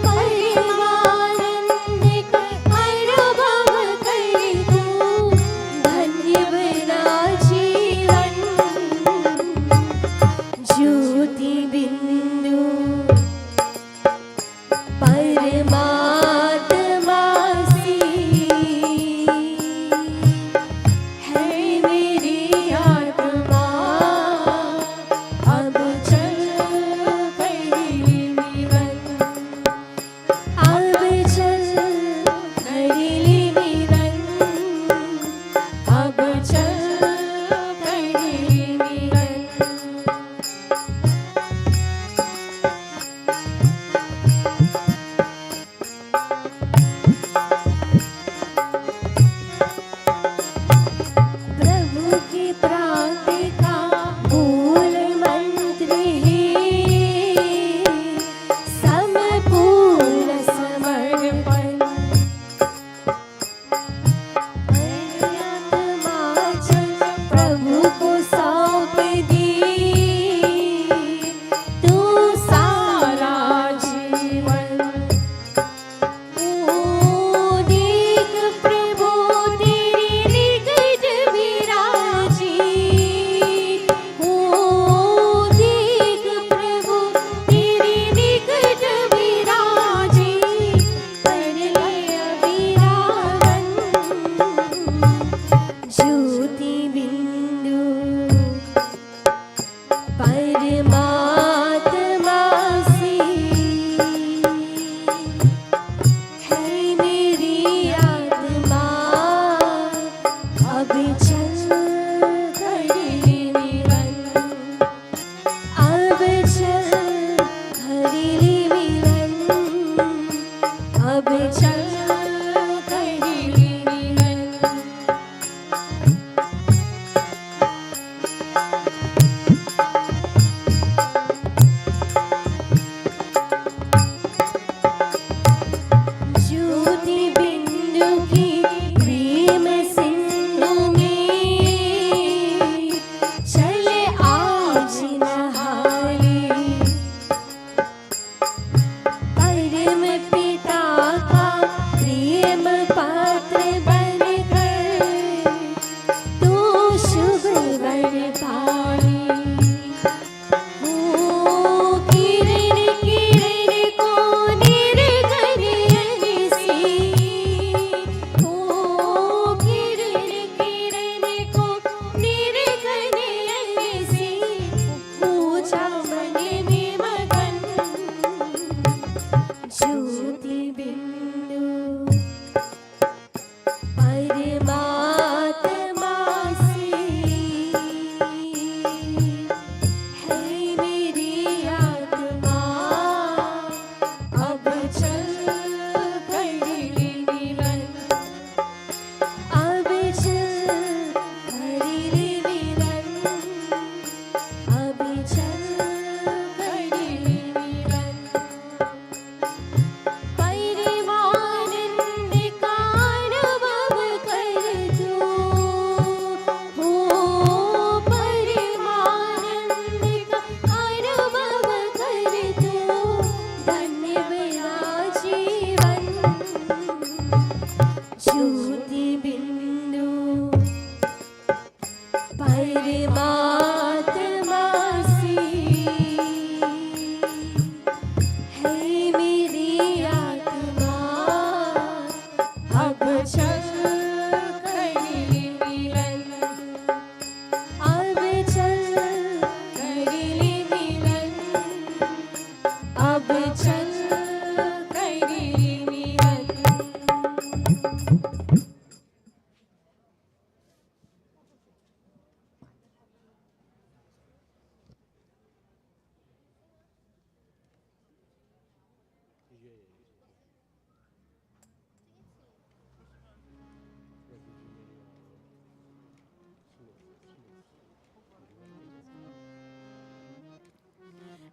परमानंद का अनुभव कर दो, धन्य बना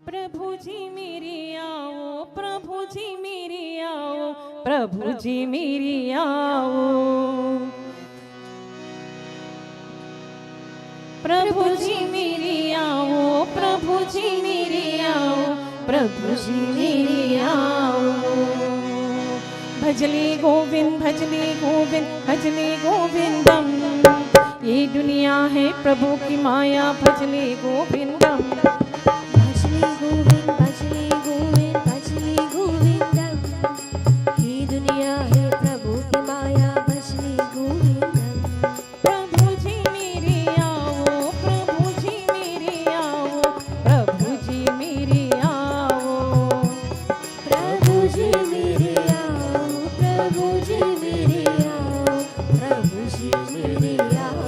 प्रभु जी मेरे आओ, प्रभु जी मेरे आओ, प्रभु जी मेरे आओ, प्रभु जी मेरे आओ, प्रभु जी मेरे आओ, प्रभु जी मेरे आओ। भजले गोविंद, भजले गोविंद, भजले गोविंदम, ये दुनिया है प्रभु की माया, भजले गोविंदम। भजले गोविंद, भजले गोविंद, भजले गोविंदम, ये दुनिया है प्रभु की माया, भजले गोविंदम। प्रभु जी मेरे आओ, प्रभु जी मेरे आओ, प्रभु जी मेरे आओ, प्रभु जी मेरे आओ, प्रभु जी मेरे आओ, प्रभु जी मेरे आओ।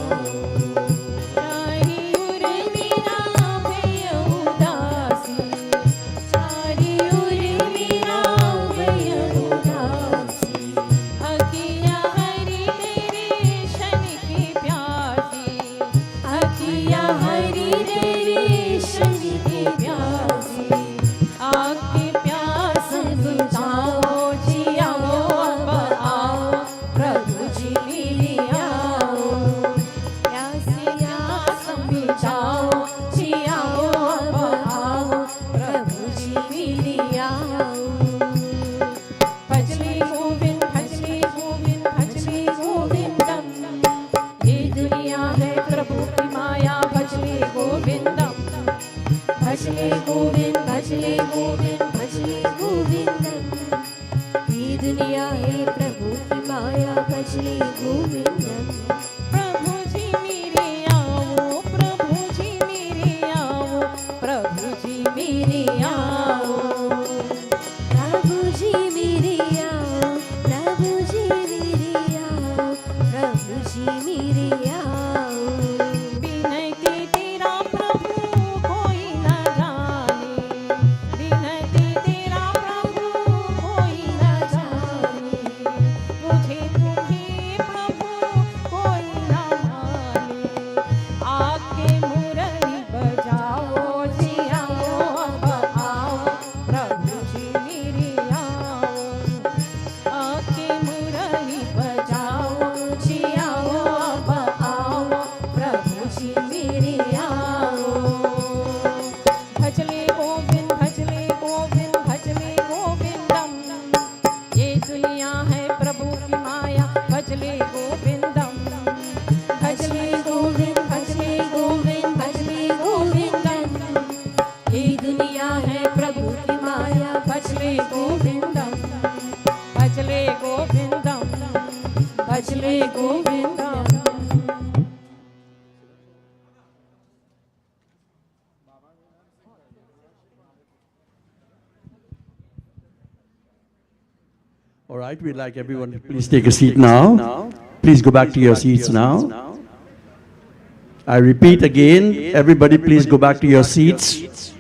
चारी ओर मेरा भय उदासी, चारी ओर मेरा भय उदासी, अखियाँ हरि तेरे शन की प्यासी, अखियाँ हरि तेरे शन की प्यासी, आपकी प्यास बुझाओ जी आओ, अब आओ प्रभु जी मेरे आओ, प्यासी प्यास बुझाओ जी आओ, अब आओ प्रभु जी मेरे आओ। भजले गोविंद, भजले गोविंद, भजले गोविंदम, ये दुनिया है प्रभु की माया, भजले गोविंदम। भजले गोविंद, भजले गोविंद, भजले गोविंदम, ये दुनिया है प्रभु की माया, भजले गोविंदम। प्रभु जी मेरे आओ, प्रभु जी मेरे आओ, प्रभु जी मेरे आओ, प्रभु जी मेरे आओ, प्रभु जी मेरे आओ, प्रभु जी मेरे आओ। बिनती तेरा प्रभु कोई न जाने, बिनती तेरा प्रभु कोई न जाने, मुझे तुम्हें प्रभु कोई न माने, आके मुरली बजाओ जी आओ, अब आओ प्रभु जी मेरे आओ, आके मुरली बजाओ जी आओ, अब आओ प्रभु जी मेरे आओ। भजले गोविंद, भजले गोविंद, भजले गोविंदम, ये दुनिया है प्रभु की माया, भजले गोविंदम। भजले गोविंद, भजले गोविंद, भजले गोविंदम, ये दुनिया है प्रभु की माया, भजले गोविंदम। भजले गोविंदम, भजले गोविंदम। All right, we'd like everyone to please take a seat now. Please go back to your seats now. I repeat again, everybody please go back to your seats.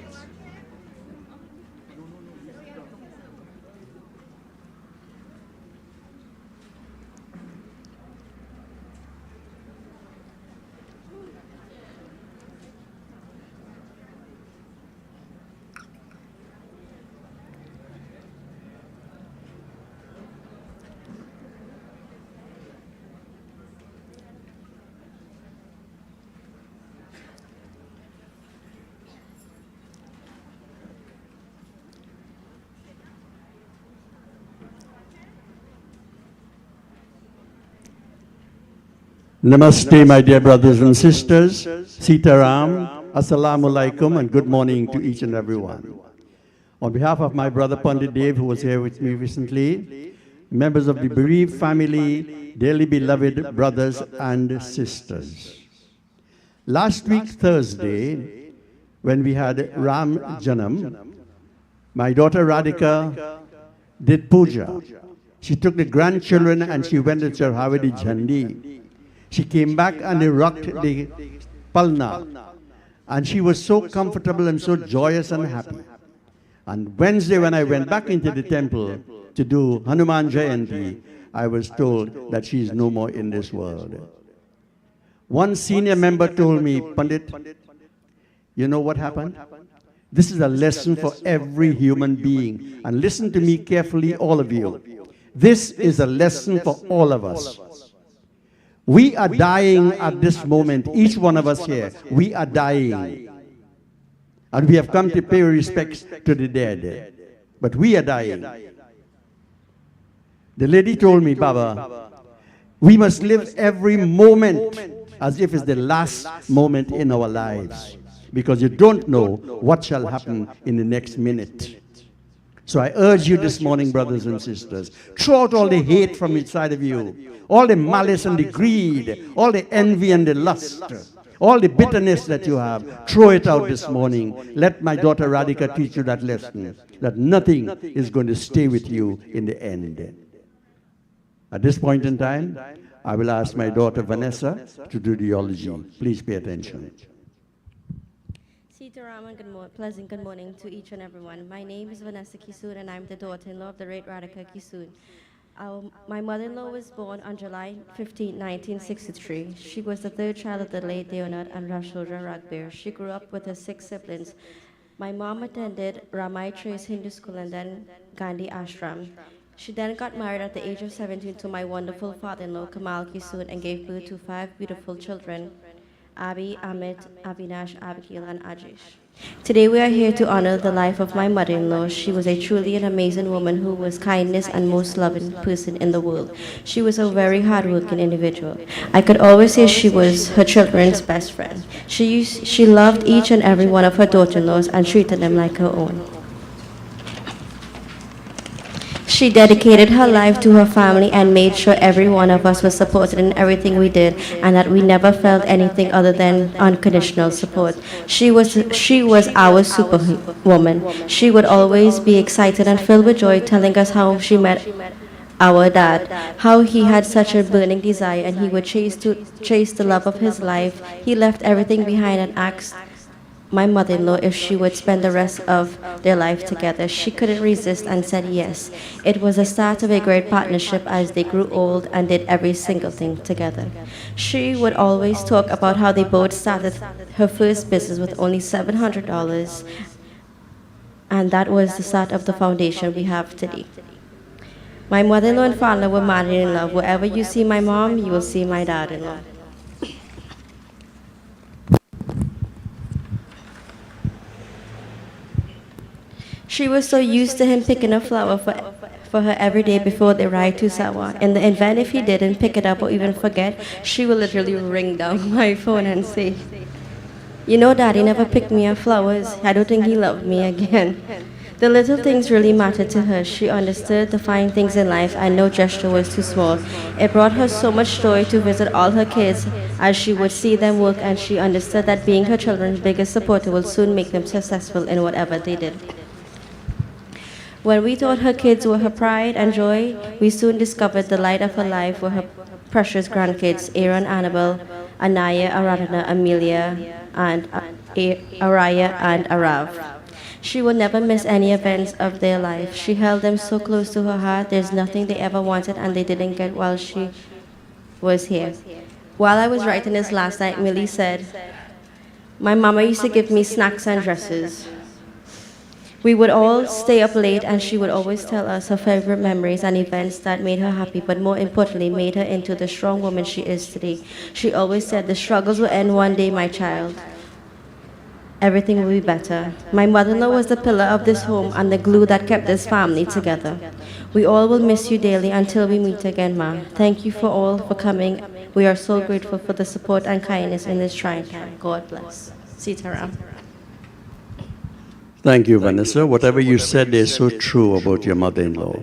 Namaste, my dear brothers and sisters. Sitaram, Assalamu alaikum, and good morning to each and every one. On behalf of my brother Pandit Debe, who was here with me recently, members of the bereaved family, dearly beloved brothers and sisters. Last week, Thursday, when we had Ram Janam, my daughter Radhika did puja. She took the grandchildren and she went to Charhavadi Jhandi. She came back and they rocked the palna. And she was so comfortable and so joyous and happy. And Wednesday, when I went back into the temple to do Hanuman Jayanti, I was told that she is no more in this world. One senior member told me, Pandit, you know what happened? This is a lesson for every human being. And listen to me carefully, all of you. This is a lesson for all of us. We are dying at this moment, each one of us here. We are dying. And we have come to pay respects to the dead. But we are dying. The lady told me, Baba, we must live every moment as if it's the last moment in our lives. Because you don't know what shall happen in the next minute. So I urge you this morning, brothers and sisters, throw out all the hate from inside of you, all the malice and the greed, all the envy and the lust, all the bitterness that you have, throw it out this morning. Let my daughter Radhika teach you that lesson, that nothing is going to stay with you in the end. At this point in time, I will ask my daughter Vanessa to do the eulogy. Please pay attention. Pleasant good morning to each and everyone. My name is Vanessa Kissoon, and I'm the daughter-in-law of the late RADICA KISSOON. My mother-in-law was born on July 15, 1963. She was the third child of the late Deonat and Rashodra Ragbir. She grew up with her 6 siblings. My mom attended Ramai Trace Hindu School and then Gandhi Ashram. She then got married at the age of 17 to my wonderful father-in-law, Kamal Kissoon, and gave birth to 5 beautiful children, Abhi, Amit, Avinash, Abigail, and Ajish. Today we are here to honor the life of my mother-in-law. She was a truly an amazing woman who was kindness and most loving person in the world. She was a very hard-working individual. I could always say she was her children's best friend. She loved each and every one of her daughter-in-laws and treated them like her own. She dedicated her life to her family and made sure every one of us was supported in everything we did and that we never felt anything other than unconditional support. She was our superwoman. She would always be excited and filled with joy, telling us how she met our dad, how he had such a burning desire and he would chase the love of his life. He left everything behind and asked my mother-in-law if she would spend the rest of their life together. She couldn't resist and said yes. It was the start of a great partnership as they grew old and did every single thing together. She would always talk about how they both started her first business with only $700, and that was the start of the foundation we have today. My mother-in-law and father were married in love. Wherever you see my mom, you will see my dad-in-law. She was so used to him picking a flower for her every day before they ride to Sawa. In the event if he didn't pick it up or even forget, she would literally ring down my phone and say, "You know, Daddy never picked me up flowers. I don't think he loved me again." The little things really mattered to her. She understood the fine things in life and no gesture was too small. It brought her so much joy to visit all her kids as she would see them work, and she understood that being her children's biggest supporter will soon make them successful in whatever they did. When we thought her kids were her pride and joy, we soon discovered the light of her life were her precious grandkids, Erin, Annabelle, Anaya, Aradhana, Amelia, and Araya and Arav. She will never miss any events of their life. She held them so close to her heart. There's nothing they ever wanted and they didn't get while she was here. While I was writing this last night, Millie said, "My mama used to give me snacks and dresses." We would all stay up late and she would always tell us her favorite memories and events that made her happy, but more importantly, made her into the strong woman she is today. She always said, "The struggles will end one day, my child. Everything will be better." My mother-in-law was the pillar of this home and the glue that kept this family together. We all will miss you daily until we meet again, Ma. Thank you for all for coming. We are so grateful for the support and kindness in this trying time. God bless. Sitaram. Thank you, Vanessa. Whatever you said is so true about your mother-in-law.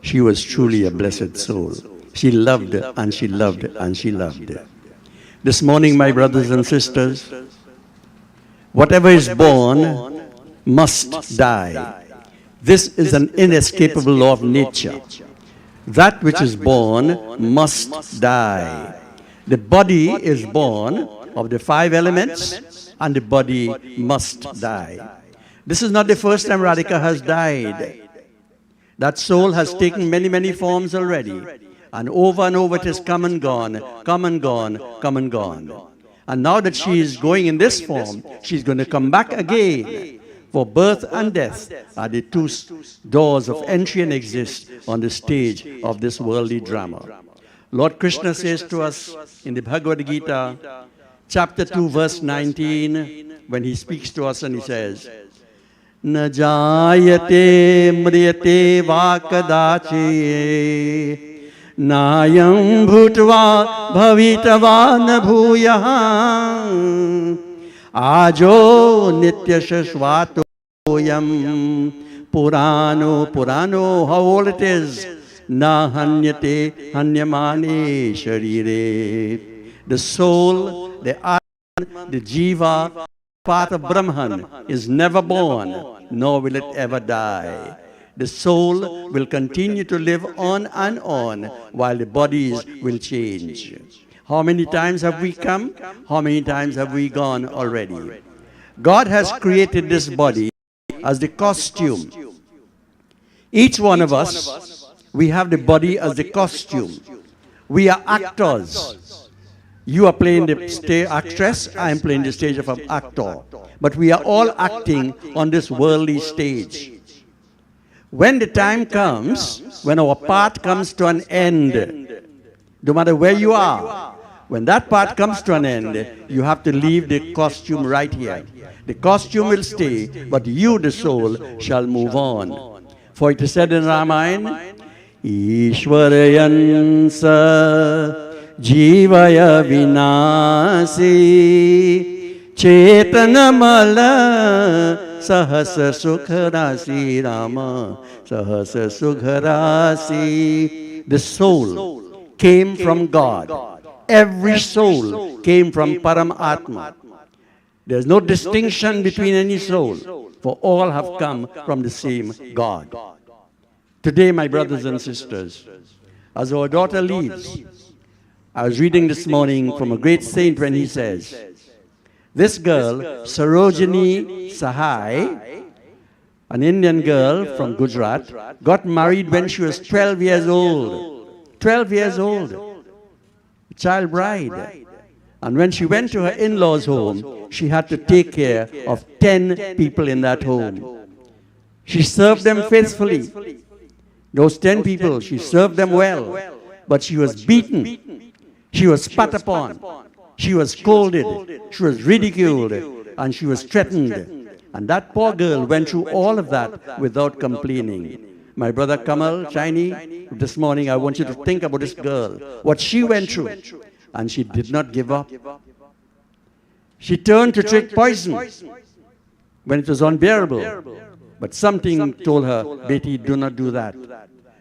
She was truly a blessed soul. She loved and she loved and she loved. This morning, my brothers and sisters, whatever is born must die. This is an inescapable law of nature. That which is born must die. The body is born of the 5 elements and the body must die. This is not the first time Radhika has died. That soul has taken many, many forms already. And over it has come and gone, come and gone, come and gone. And now that she is going in this form, she's going to come back again. For birth and death are the two doors of entry and exist on the stage of this worldly drama. Lord Krishna says to us in the Bhagavad Gita, chapter 2, verse 19, when he speaks to us and he says, "Na jayate mriyate va kadachi nayam bhutva bhavitava na bhuyah ajo nitya shashvatoyam purano purano." How old it is? Na hanyate hanyamane sharire. The soul, the atma, the jiva, part of Brahman is never born, nor will it ever die. The soul will continue to live on and on, while the bodies will change. How many times have we come? How many times have we gone already? God has created this body as the costume. Each one of us, we have the body as the costume. We are actors. You are playing the actress, I am playing the stage of an actor. But we are all acting on this worldly stage. When the time comes, when our part comes to an end, no matter where you are, when that part comes to an end, you have to leave the costume right here. The costume will stay, but you, the soul, shall move on. For it is said in Ramayana, Ishwarayansa Jivaya Vinasi Chetanamala Sahasa Sukharasi Rama Sahasa Sukharasi. The soul came from God. Every soul came from Paramatma. There's no distinction between any soul, for all have come from the same God. Today, my brothers and sisters, as our daughter leaves, I was reading this morning from a great saint when he says, this girl, Sarojini Sahai, an Indian girl from Gujarat, got married when she was 12 years old. 12 years old. Child bride. And when she went to her in-laws' home, she had to take care of 10 people in that home. She served them faithfully. Those 10 people, she served them well. But she was beaten. She was spat upon. She was scolded. She was ridiculed. And she was threatened. And that poor girl went through all of that without complaining. My brother Kamal, Shiny, this morning I want you to think about this girl, what she went through. And she did not give up. She turned to drink poison when it was unbearable. But something told her, Betty, do not do that.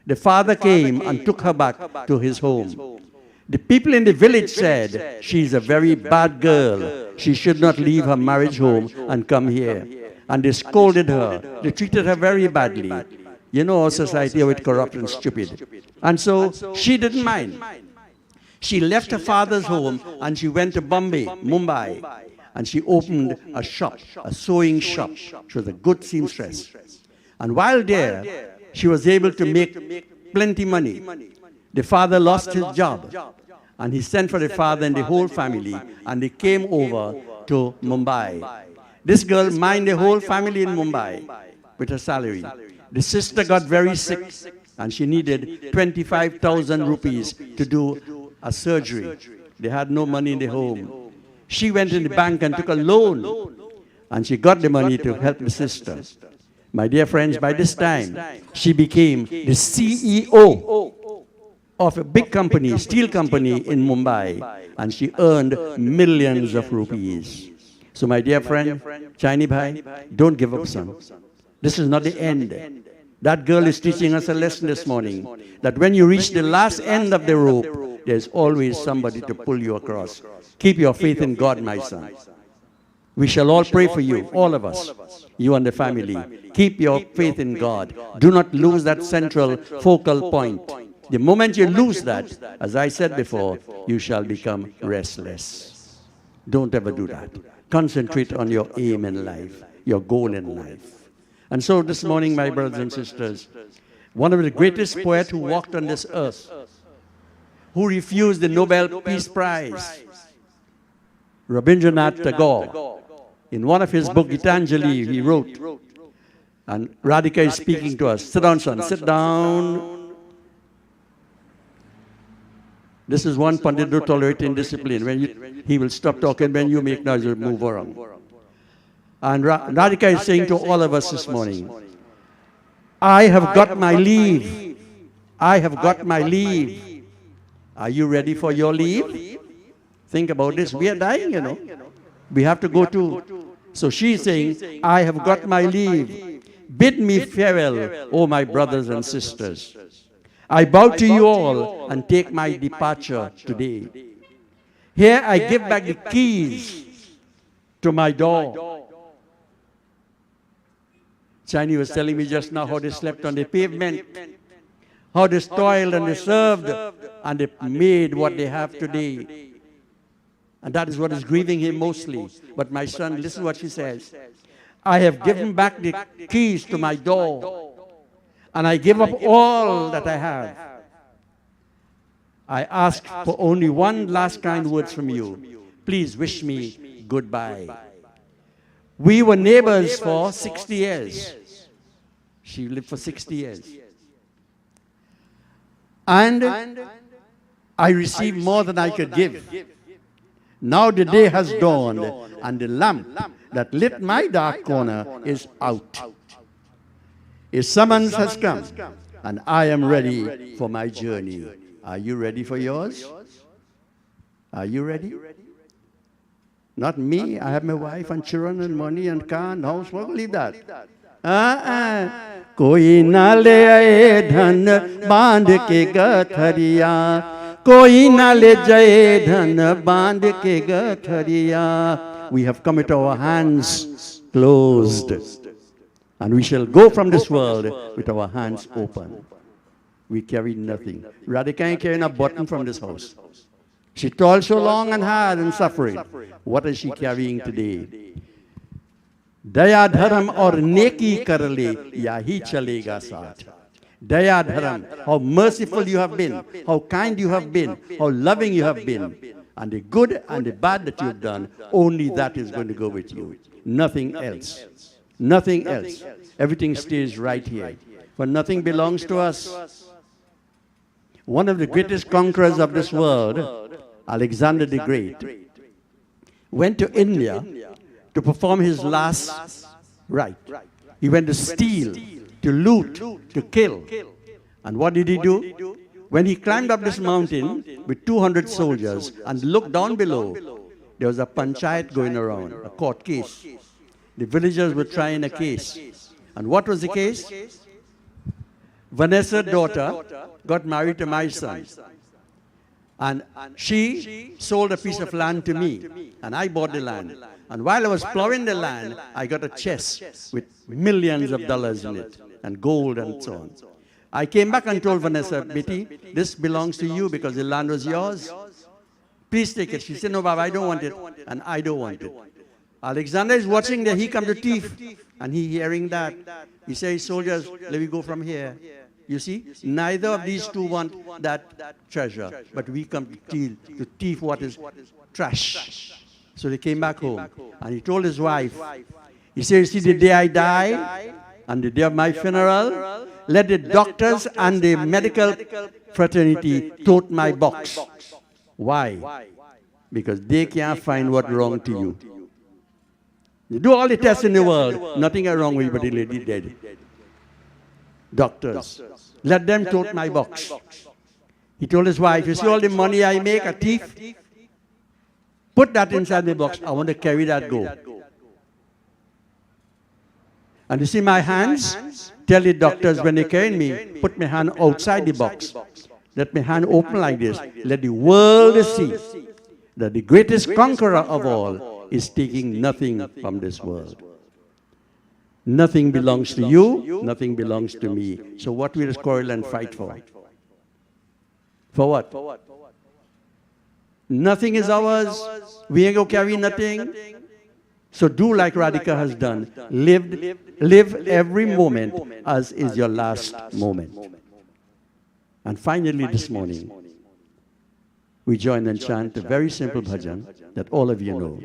The father came and took her back to his home. The people in the village said, she's a very bad girl. She should not leave her marriage home and come here. And they scolded her. They treated her very badly. You know our society, how it's corrupt and stupid. And so she didn't mind. She left her father's home and she went to Mumbai. And she opened a shop, a sewing shop. She was a good seamstress. And while there, she was able to make plenty money. The father lost his job. And he sent for the father and the whole family. And they came over to Mumbai. This girl minded the whole family in Mumbai with her salary. The sister got very sick. And she needed 25,000 rupees to do a surgery. They had no money in the home. She went in the bank and took a loan. And she got the money to help the sister. My dear friends, by this time, she became the CEO of a big company, steel company in Mumbai. And she earned millions of rupees. So my dear friend, Chani Bhai, don't give up, son. This is not the end. That girl is teaching us a lesson this morning, that when you reach the last end of the rope, there's always somebody to pull you across. Keep your faith in God, my son. We shall all pray for you, all of us, you and the family. Keep your faith in God. Do not lose that central focal point. The moment you lose that, as I said before, you shall become restless. Don't ever do that. Concentrate on your aim in life, your goal in life. And so this morning, my brothers and sisters, one of the greatest poets who walked on this earth, who refused the Nobel Peace Prize, Rabindranath Tagore, In one of his book, Gitanjali, he wrote, and Radhika is speaking to us. Sit down, son, sit down. This is one Pandit who tolerates indiscipline. When he will stop talking, when you make noise, you'll move around. And Radhika is saying to all of us this morning, I have got my leave. I have got my leave. Are you ready for your leave? Think about this. We are dying, you know. We have to go to. So she's saying, I have got my leave. Bid me farewell, O my brothers and sisters. I bow to you all and take my departure today. Here I give back the keys to my door. Chani was telling me just now how they slept on the pavement, how they toiled and they served, and they made what they have today. And that is what is grieving him mostly. But my son, listen what she says. I have given back the keys to my door, and I give up all that I have. I ask for only one last kind words from you. Please wish me goodbye. We were neighbors for 60 years. She lived for 60 years. And I received more than I could give. Now the day has dawned, and the lamp that lit my dark corner is out. A summons has come, and I am ready for my journey. Are you ready for yours? Are you ready? Not me. I have my wife and children and money and car and house. What will leave that? कोई ना ले आए धन बांध के गठरिया, कोई ना ले जाए धन बांध के गठरिया. We have come with our hands closed, and we shall go from this world with our hands open. We carry nothing. Radhika ain't carrying a button from this house. She toiled so long and hard and suffering. What is she carrying today? Daya dharam aur neki kar le, yahi chalega saath. Daya dharam, how merciful you have been, how kind you have been, how loving you have been. And the good and the bad that you've done, only that is going to go with you. Nothing else. Nothing else. Everything stays right here. For nothing belongs to us. One of the greatest conquerors of this world, Alexander the Great, went to India to perform his last rite. He went to steal, to loot, to kill. And what did he do? When he climbed up this mountain with 200 soldiers and looked down below, there was a panchayat going around, a court case. The villagers were trying a case. And what was the case? Vanessa's daughter got married to my son. And she sold a piece of land to me, and I bought the land. And while I was plowing the land, I got a chest with millions of dollars in it, and gold and so on. I came back and told Vanessa, Betty, this belongs to you because the land was yours. Please take it. She said, no, Baba, I don't want it, and I don't want it. Alexander is watching there. He comes to thief, and he hearing that. He says, soldiers, let me go from here. You see, neither of these two want that treasure, but we come to thief what is trash. So they came back home, and he told his wife, he said, see, the day I die, and the day of my funeral, let the doctors and the medical fraternity tote my box. Why? Because they can't find what's wrong to you. You do all the tests in the world, nothing is wrong with you, but the lady dead. Doctors, let them tote my box. He told his wife, you see all the money I make, a thief? Put that inside the box. I want to carry that go. And you see my hands? Tell the doctors when they carry me, put my hand outside the box. Let my hand open like this. Let the world see that the greatest conqueror of all is taking nothing from this world. Nothing belongs to you, nothing belongs to me. So what will we quarrel and fight for? For what? Nothing is ours. We ain't going to carry nothing. So do like Radhika has done. Live every moment as is your last moment. And finally this morning, we join and chant a very simple bhajan that all of you know.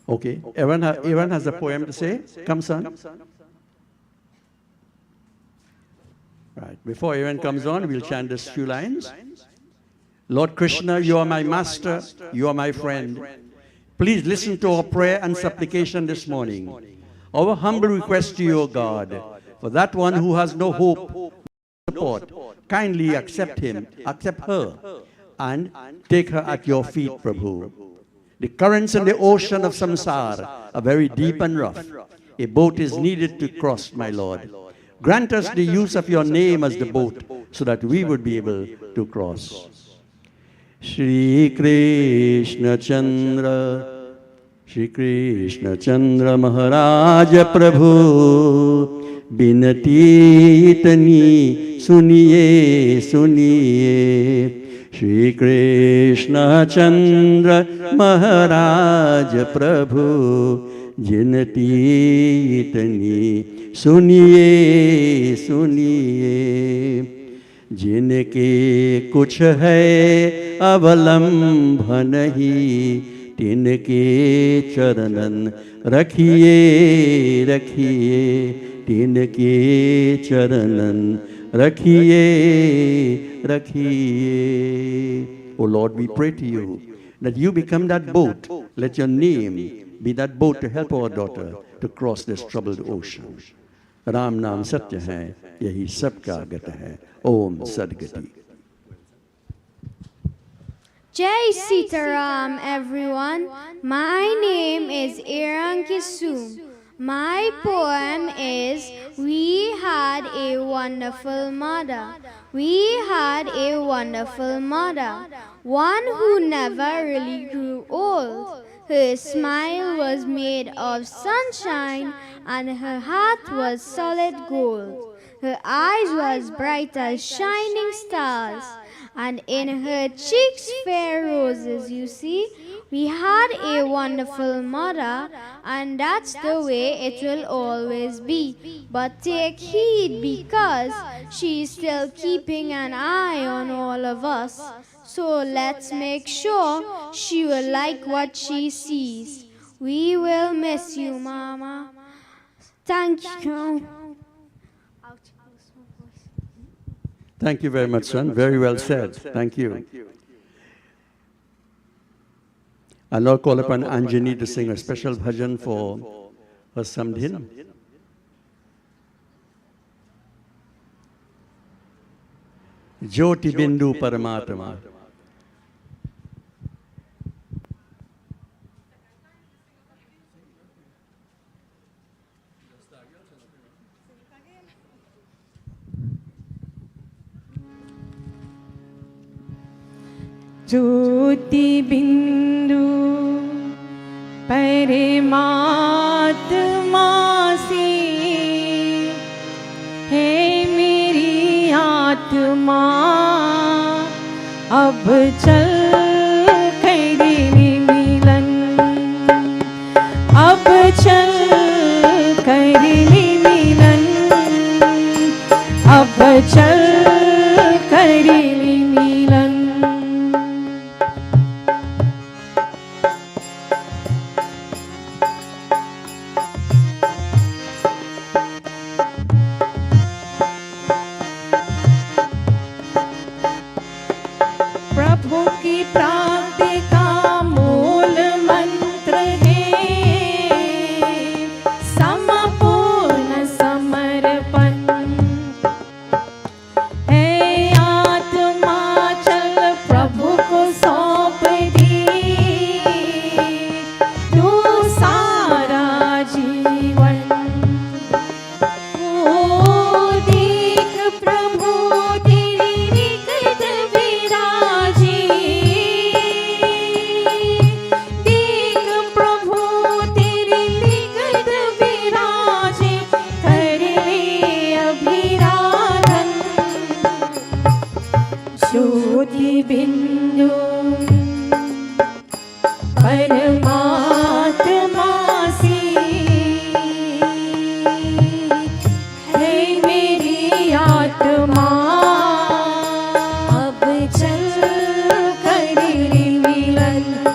Okay. Erin has a poem to say. Come, son. Right. Before Erin comes on, we'll chant this few lines. Lord Krishna, you are my master, you are my friend. Please listen to our prayer and supplication this morning. Our humble request to you, O God, for that one who has no hope, no support, kindly accept him, accept her, and take her at your feet, Prabhu. The currents in the ocean of samsara are very deep and rough. A boat is needed to cross, my Lord. Grant us the use of your name as the boat, so that we would be able to cross. Shri Krishna Chandra, Shri Krishna Chandra Maharaj Prabhu, Binati Itani Suniye Suniye. Shri Krishna Chandra Maharaj Prabhu, Jinati Itani Suniye Suniye. जिनके कुछ है अवलंब नहीं, तिनके चरणन रखिए रखिए, तिनके चरणन रखिए रखिए. O Lord, we pray to you that you become that boat. Let your name be that boat to help our daughter to cross this troubled ocean. Ram नाम सत्य है, यही सबका गत है. ओम सद्गति. Jai Sitaram, everyone. My name is Erin Kissoon. My poem is We Had a Wonderful Mother. We had a wonderful mother, one who never really grew old. Her smile was made of sunshine and her heart was solid gold. Her eyes was bright as shining stars, and in her cheeks fair roses, you see. We had a wonderful mother, and that's the way it will always be. But take heed, because she's still keeping an eye on all of us. So let's make sure she will like what she sees. We will miss you, Mama. Thank you. Thank you very much, son. Very well said. Thank you. I'll now call upon Anjani to sing a special bhajan for her samdhin. Jyoti Bindu Paramatma. ज्योति बिंदु परमात्मा से है मेरी आत्मा, अब चल कर मिलन, अब चल कर मिलन, अब चल कर मिलन. अब चल कर मिलन.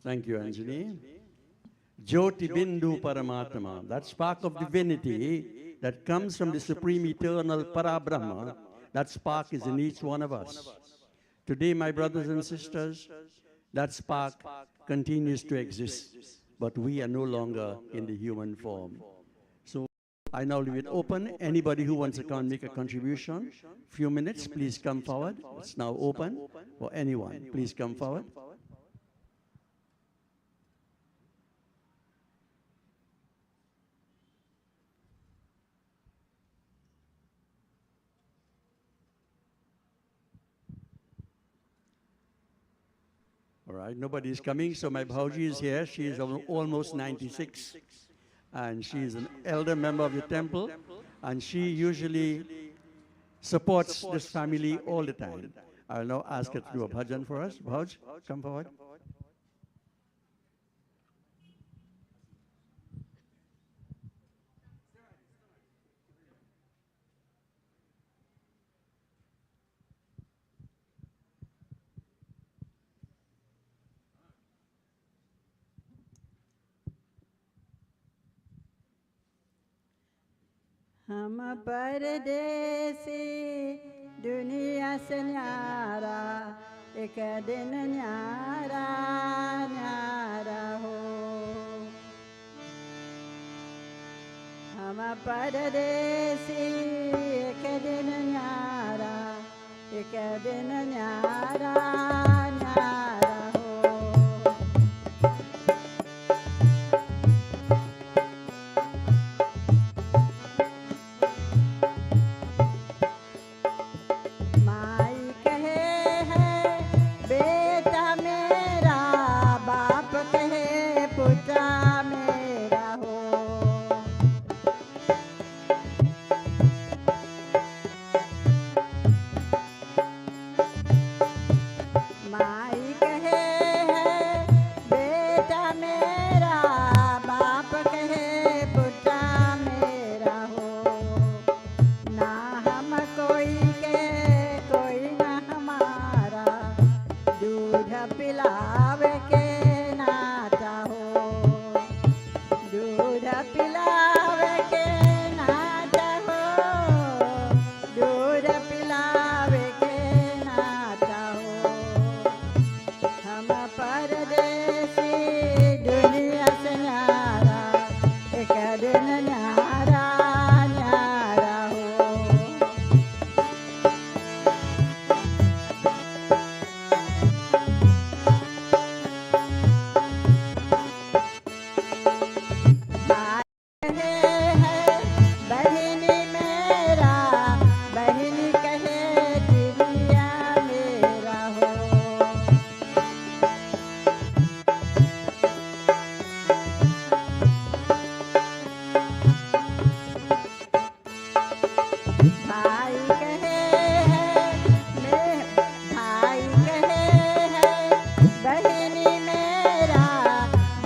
Thank you, Anjali. Jyoti Bindu Paramatma, that spark of divinity that comes from the supreme eternal Parabrahma, that spark is in each one of us. Today, my brothers and sisters, that spark continues to exist, but we are no longer in the human form. So I now leave it open. Anybody who wants to make a contribution, few minutes, please come forward. It's now open for anyone. Please come forward. All right, nobody is coming, so my Bhauji is here. She is almost 96, and she is an elder member of the temple, and she usually supports this family all the time. I'll now ask her to do a bhajan for us. Bhauj, come forward. हम परदेसी दुनिया से न्यारा एक दिन न्यारा न्यारा हो हम परदेसी एक दिन न्यारा एक दिन न्यारा न्यारा हो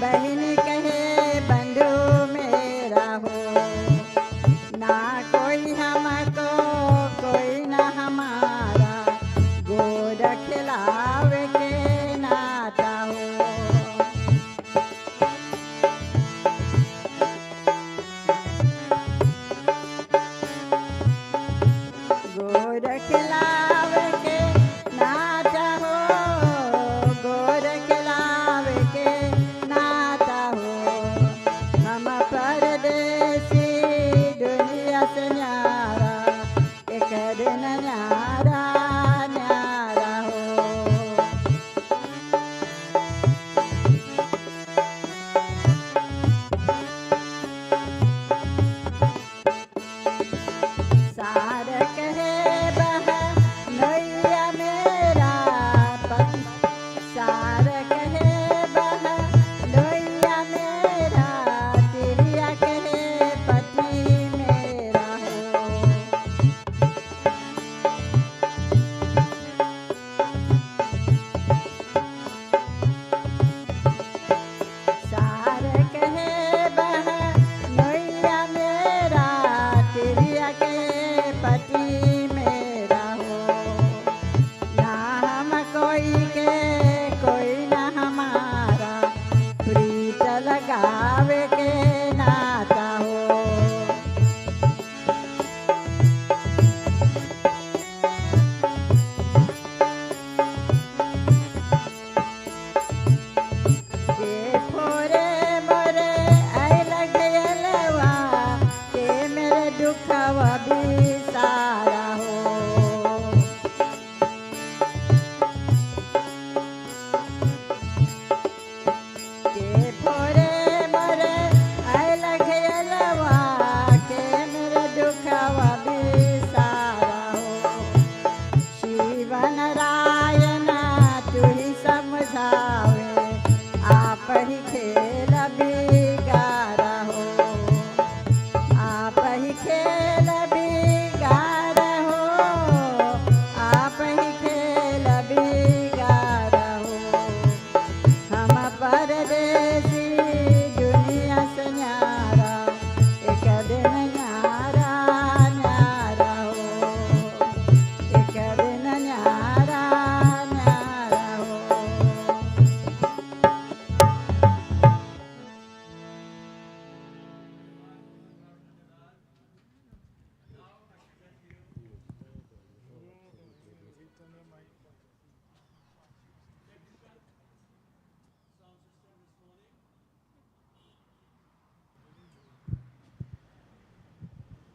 बहनी कहे बंधु मेरा हो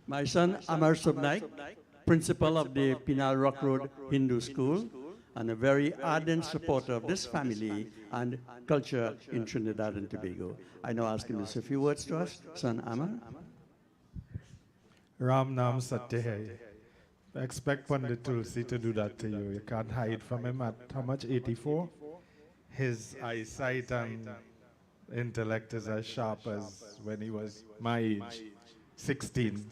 My son Amar Subnaik, principal of the Pinal Rock Road Hindu School, and a very ardent supporter of this family and culture in Trinidad and Tobago. I now ask him to say a few words to us. Son Amar. Ram Nam Satya Hai. Expect Pandit Tulsi to do that to you. You can't hide from him at how much, 84? His eyesight and intellect is as sharp as when he was my age, 16.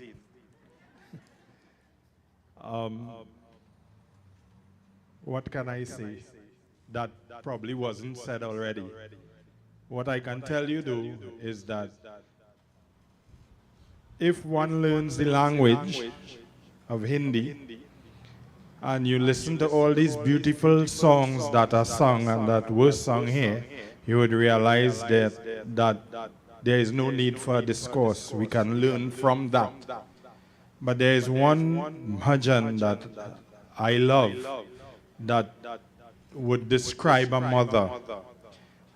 What can I say that probably wasn't said already? What I can tell you though is that if one learns the language of Hindi and you listen to all these beautiful songs that are sung and that were sung here, you would realize that there is no need for a discourse. We can learn from that. But there is one bhajan that I love that would describe a mother.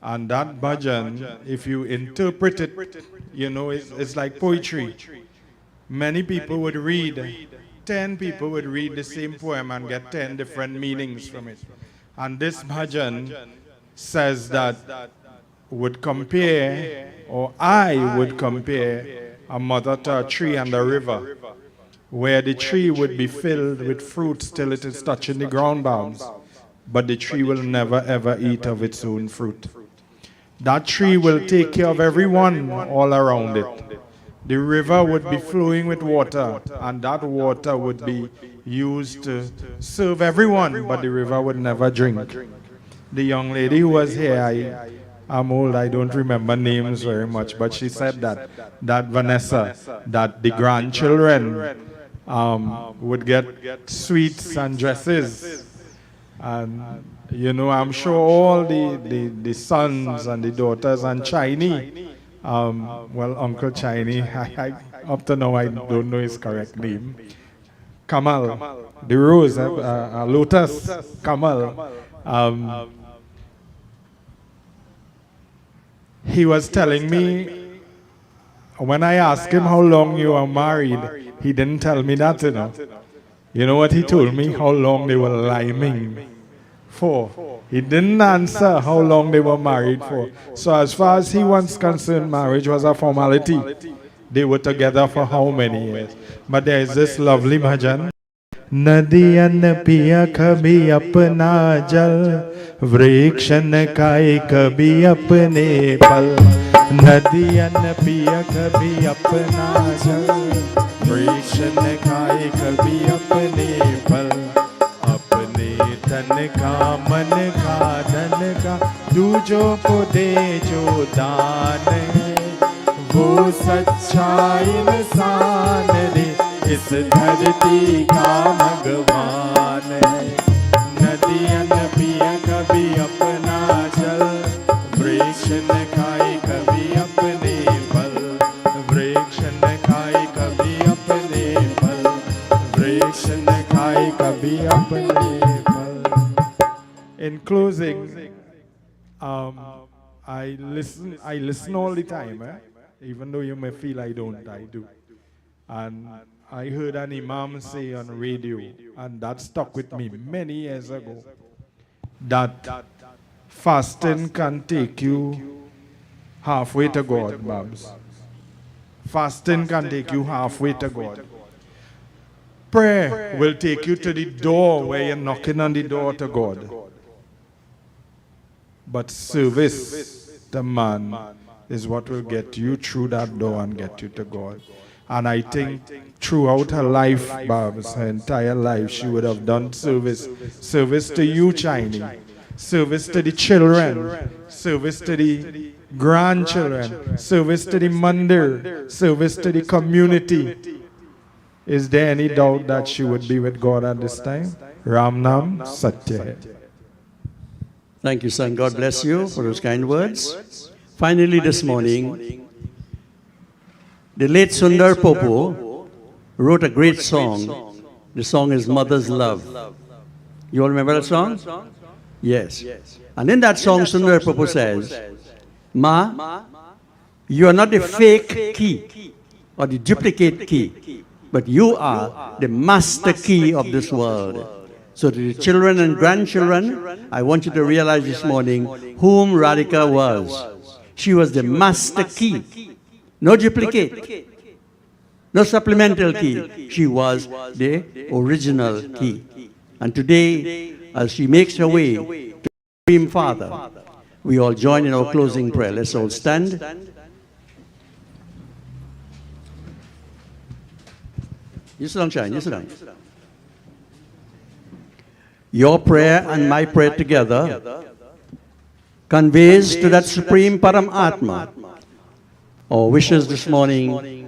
And that bhajan, if you interpret it, you know, it's like poetry. Many people would read, 10 people would read the same poem and get 10 different meanings from it. And this bhajan says that would compare, or I would compare a mother to a tree and a river, where the tree would be filled with fruits till it is touching the ground bounds, but the tree will never ever eat of its own fruit. That tree will take care of everyone all around it. The river would be flowing with water, and that water would be used to serve everyone, but the river would never drink. The young lady who was here, I'm old, I don't remember names very much, but she said that Vanessa, that the grandchildren would get sweets and dresses. And, you know, I'm sure all the sons and the daughters and Chinese, well, Uncle Chinese, up to now I don't know his correct name. Kamal, the rose, lotus, Kamal. He was telling me, when I asked him how long you are married, he didn't tell me that, you know. You know what he told me? How long they were liming for. He didn't answer how long they were married for. So as far as he was concerned, marriage was a formality. They were together for how many years? But there is this lovely bhajan. नदियन पिया कभी अपना जल वृक्ष न खाए कभी अपने फल नदियन पिया कभी अपना जल वृक्ष न खाए कभी अपने फल अपने तन का मन का धन का दूजों को दे जो दान है वो सच्चा इंसान रे इस धरती का भगवान है नदियन पिया कभी अपना जल वृक्ष न खाए कभी अपने फल वृक्ष न खाए कभी अपने फल वृक्ष न खाए कभी अपने फल. In closing, I listen all the time, even though you may feel I don't, I do. And I heard an imam say on radio, and that stuck with me many years ago, that fasting can take you halfway to God, Babs. Fasting can take you halfway to God. Prayer will take you to the door where you're knocking on the door to God. But service, the man, is what will get you through that door and get you to God. And I think throughout her life, Babs, her entire life, she would have done service. Service to you, Chinese. Service to the children. Service to the grandchildren. Service to the mandir. Service to the community. Is there any doubt that she would be with God at this time? Ram Nam Satya Hai. Thank you, son. God bless you for those kind words. Finally, this morning, the late Sundar Popo wrote a great song. The song is Mother's Love. You all remember that song? Yes. And in that song, Sundar Popo says, Ma, you are not the fake key or the duplicate key. but you are the master key of this world. So to the children and grandchildren, I want you to realize this morning whom Radhika was. She was the master key. No duplicate. No supplemental key. She was the original key. And today, as she makes her way to the Supreme Father, we all join in our closing prayer. Let's all stand. You sit down, Shine. You sit down. Your prayer and my prayer together conveys to that Supreme Paramatma our wishes this morning,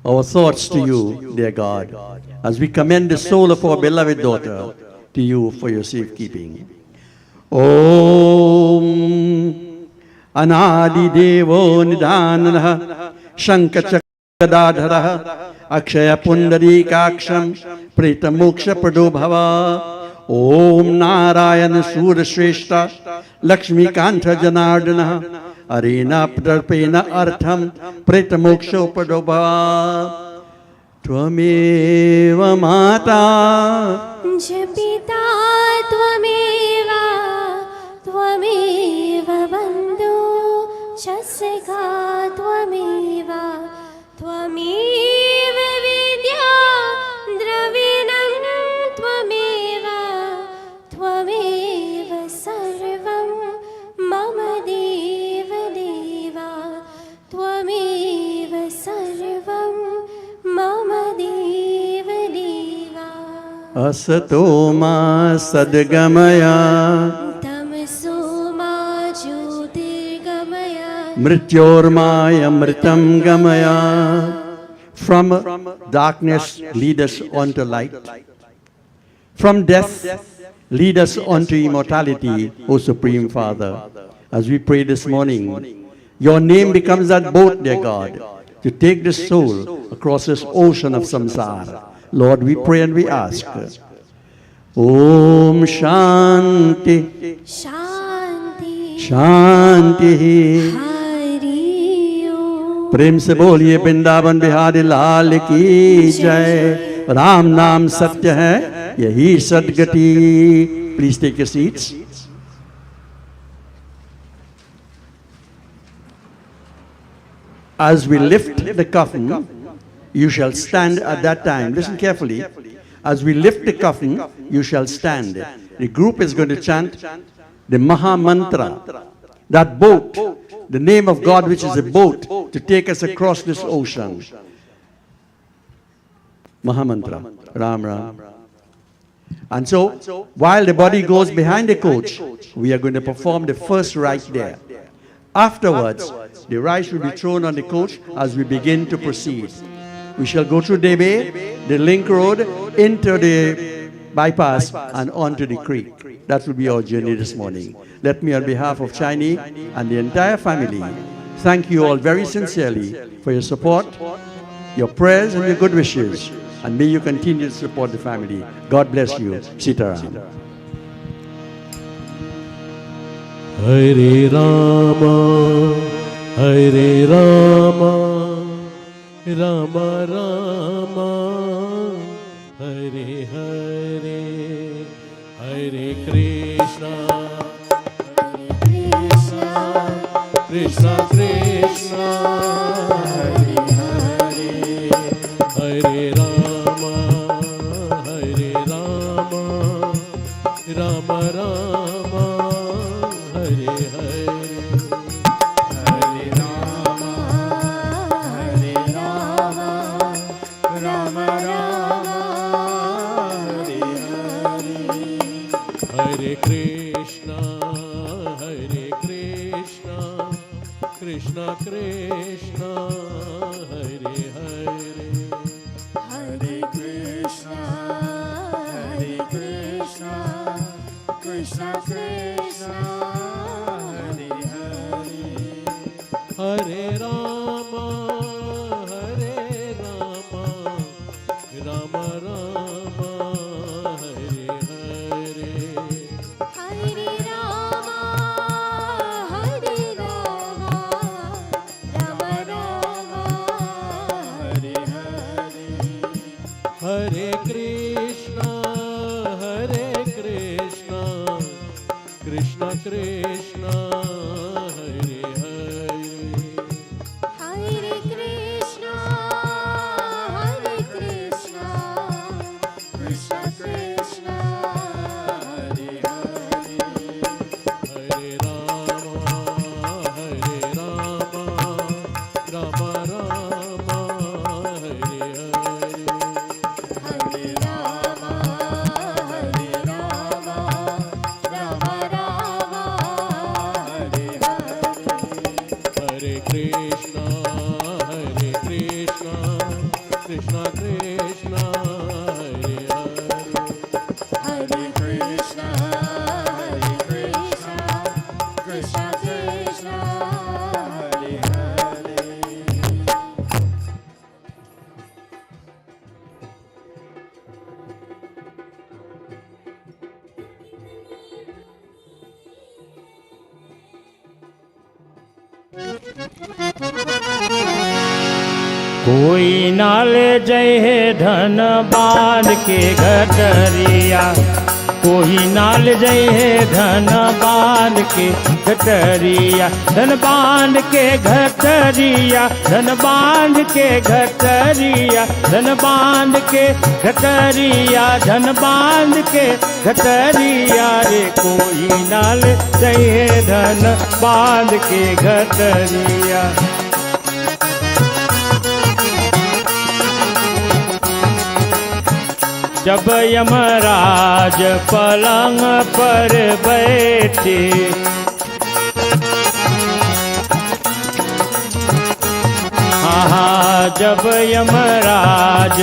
our thoughts to you, dear God, as we commend the soul of our beloved daughter to you for your safekeeping. Om Anadi Devo Nidhanah Shankachakadadhara Akshaya Pundari Kaksham Preta Moksha Pradobhava Om Narayana Surya Shrestha Lakshmi Kantha Janardana Arena Pradarpena Artham Preta Moksha Pradobhava Tvameva Mata Jpita Tvameva Tvameva Bandhu Chasika Tvameva Tvameva Vidya Dravinam Tvameva Tvameva Sarvam Mama Deva Deva Tvameva Sarvam Mama Deva Deva Asato ma sadgamaya Tamaso ma Jyotirgamaya Mrityormaya Mritam Gamaya. From darkness, lead us onto light. From death, lead us onto immortality, O Supreme Father. As we pray this morning, your name becomes that boat, dear God, to take the soul across this ocean of samsara. Lord, we pray and we ask. Om Shanti Shanti Shanti. Hari Om प्रेम से बोलिए वृंदावन बिहारी लाल की जय. राम नाम सत्य है, यही सदगति. Please take your seats. As we lift the coffin, you shall stand at that time. Listen carefully. As we lift the coffin, you shall stand. The group is going to chant the Maha Mantra. That boat, the name of God, which is a boat to take us across this ocean. Maha Mantra. Ram Ram. And so, while the body goes behind the coach, we are going to perform the first rite there. Afterwards, the rice will be thrown on the coach as we begin to proceed. We shall go through Debe, the link road, into the bypass and onto the creek. That will be our journey this morning. Let me, on behalf of Chinese and the entire family, thank you all very sincerely for your support, your prayers and your good wishes. And may you continue to support the family. God bless you. Sitaram. Hare Rama, Hare Rama, Rama Rama, Hare Hare, Hare Krishna, Krishna Krishna, Hare Hare, Hare Rama, Hare Rama, Rama Rama, Hare Hare, Hare Rama, Hare Rama, Rama Rama, Hare Hare, Hare Krishna, Krishna Krishna, Hare Hare, Hare Krishna, Krishna Krishna, Hare Hare, Hare Rama, Rama Rama, Hare Hare, Hare Rama, Rama Rama, Hare Hare, Krishna, Hare Hare. कोई नाल जय है धन बांध के गठरिया, कोई नाल जय है धन बांध के गठरिया, धन बांध के गठरिया, धन बांध के गठरिया, धन बांध के गठरिया, धन बांध के गठरिया रे। कोई नाल जय है धन बांध के गठरिया। जब यमराज पलंग पर बैठे, हाँ जब यमराज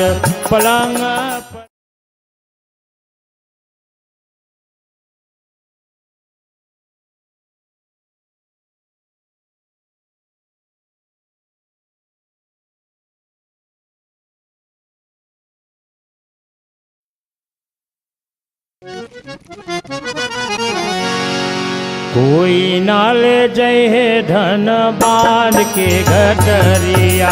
पलंग पर कोई नाल जय है धन बांध के गठरिया,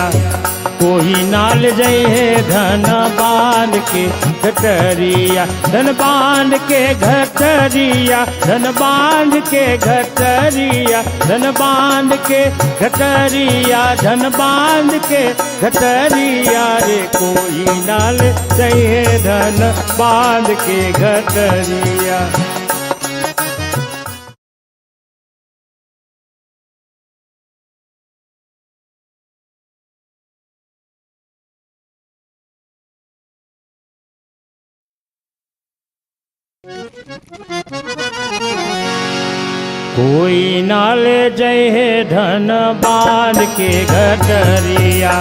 कोई नाल जय है धन बांध के गठरिया, धन बांध के गठरिया, धन बांध के गठरिया, धन बांध के गठरिया, धन बांध के गठरिया रे। कोई नाल जय है धन बांध के गठरिया। कोई नाल जय है धन बांध के गठरिया,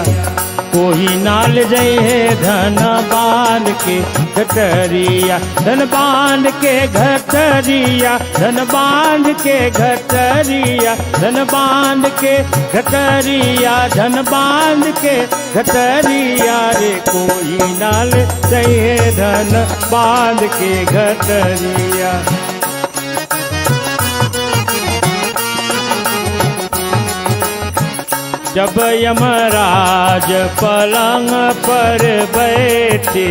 कोई नाल जय है धन बांध के गठरिया, धन बांध के गठरिया, धन बांध के गठरिया, धन बांध के गठरिया, धन बांध के गठरिया रे। कोई नाल जय है धन बांध के गठरिया। जब यमराज पलंग पर बैठे,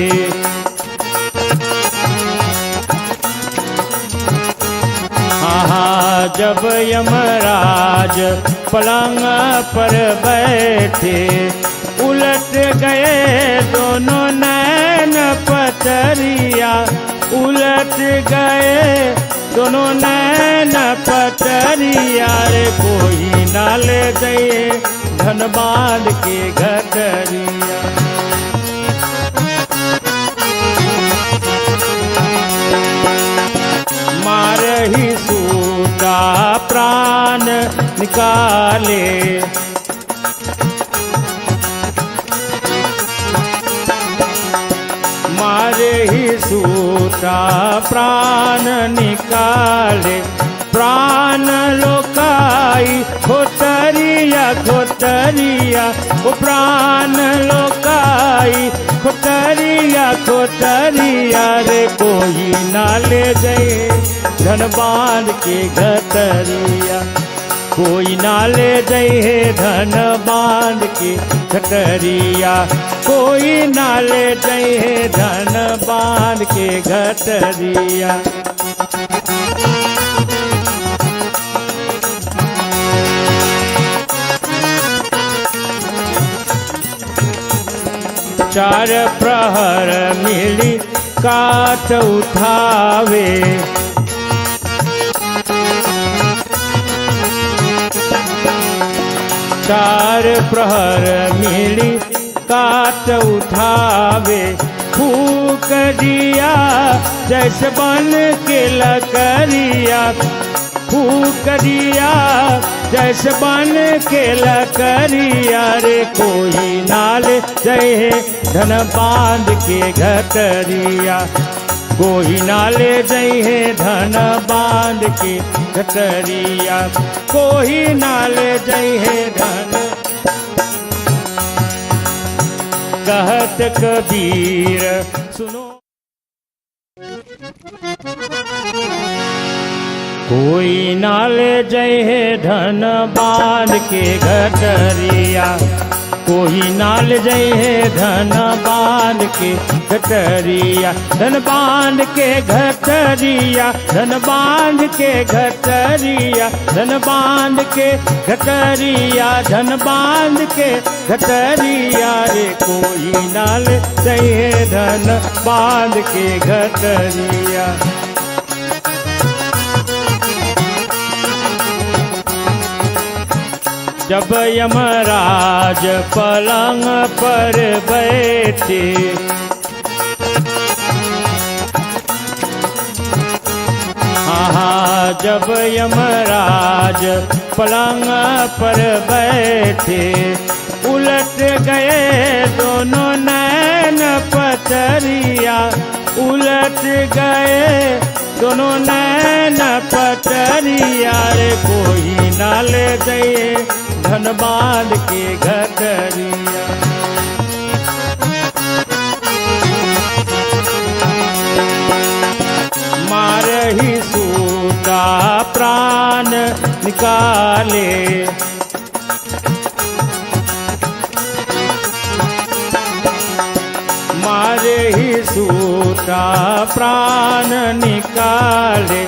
हाँ जब यमराज पलंग पर बैठे, उलट गए दोनों नैन पतरिया, उलट गए दोनों नैन पतरिया रे। कोई नाल जय धन बांध के गठरिया। मारही सूता प्राण निकाले, मारही सूता प्राण निकाले, प्राण लोकाई खोटरिया खोटरिया, ओ प्राण लोकाई खोटरिया खोटरिया रे। कोई नाले जय धन बांध के गठरिया, कोई नाले जय है धन बांध के गठरिया, कोई नाले जय है धन बांध के गठरिया। चार प्रहर मिली काट उठावे, चार प्रहर मिली काट उठावे, फूक दिया जैसे बन के लकड़िया, फूक दिया जैसे बन के लकड़िया रे। कोई नाल जय है धन बांध के गठरिया, कोई ना ले जइहे धन बांध के गठरिया, कोई ना ले जइहे धन। कहत कबीर सुनो, कोई ना ले जइहे धन बांध के गठरिया, कोई ना ले जइहे धन बांध के गठरिया, धन बांध के गठरिया, धन बांध के गठरिया, धन बांध के गठरिया, धन बांध के गठरिया रे, कोई ना ले जइहे धन बांध के गठरिया। जब यमराज पलंग पर बैठे, हाँ जब यमराज पलंग पर बैठे, उलट गए दोनों नैन पतरिया, उलट गए दोनों नैन पतरिया रे, कोई ना ले जइहे धन बांध के गठरिया। मारही सूता प्राण निकाले, मारही सूता प्राण निकाले,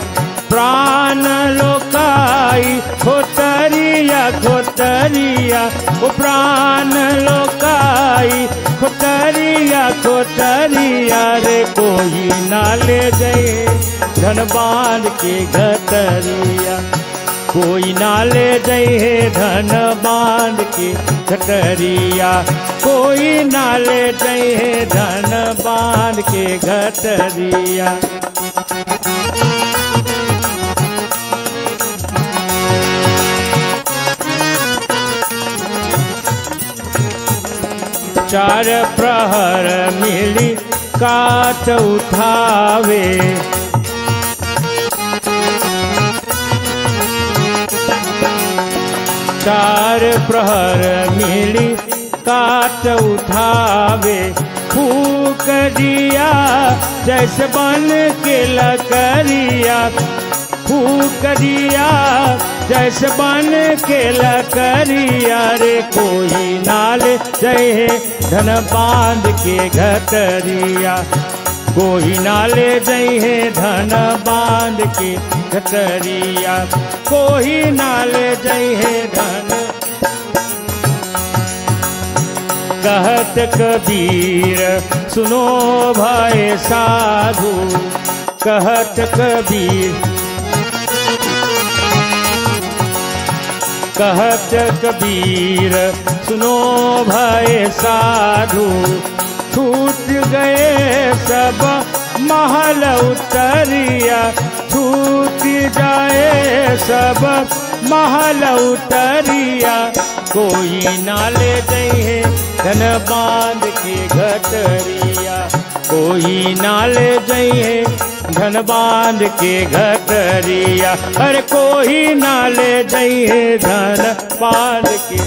प्राण लोकाई खोतरिया खोतरिया, ओ प्राण लोकाई खोतरिया खोतरिया रे, कोई ना ले जइहे धन बांध के गठरिया, कोई ना ले जइहे धन बांध के गठरिया, कोई ना ले जइहे धन बांध के गठरिया। चार प्रहर मिली काट उठावे, चार प्रहर मिली काट उठावे, फूक दिया जैसे बन के लकड़िया, फूक दिया जैसे बन के लकड़िया रे, कोई ना ले जइहे धन बांध के गठरिया, कोई ना ले जइहे धन बांध के गठरिया, कोई ना ले जइहे धन। कहत कबीर सुनो भाई साधु, कहत कबीर, कहत कबीर सुनो भाई साधु, छूट गए सब महल उतरिया, छूट जाए सब महल उतरिया, कोई ना ले जइहे धन बांध के गठरिया, कोई ना ले जइहे धन बांध के गठरिया, अरे कोई ना ले जइहे धन बांध के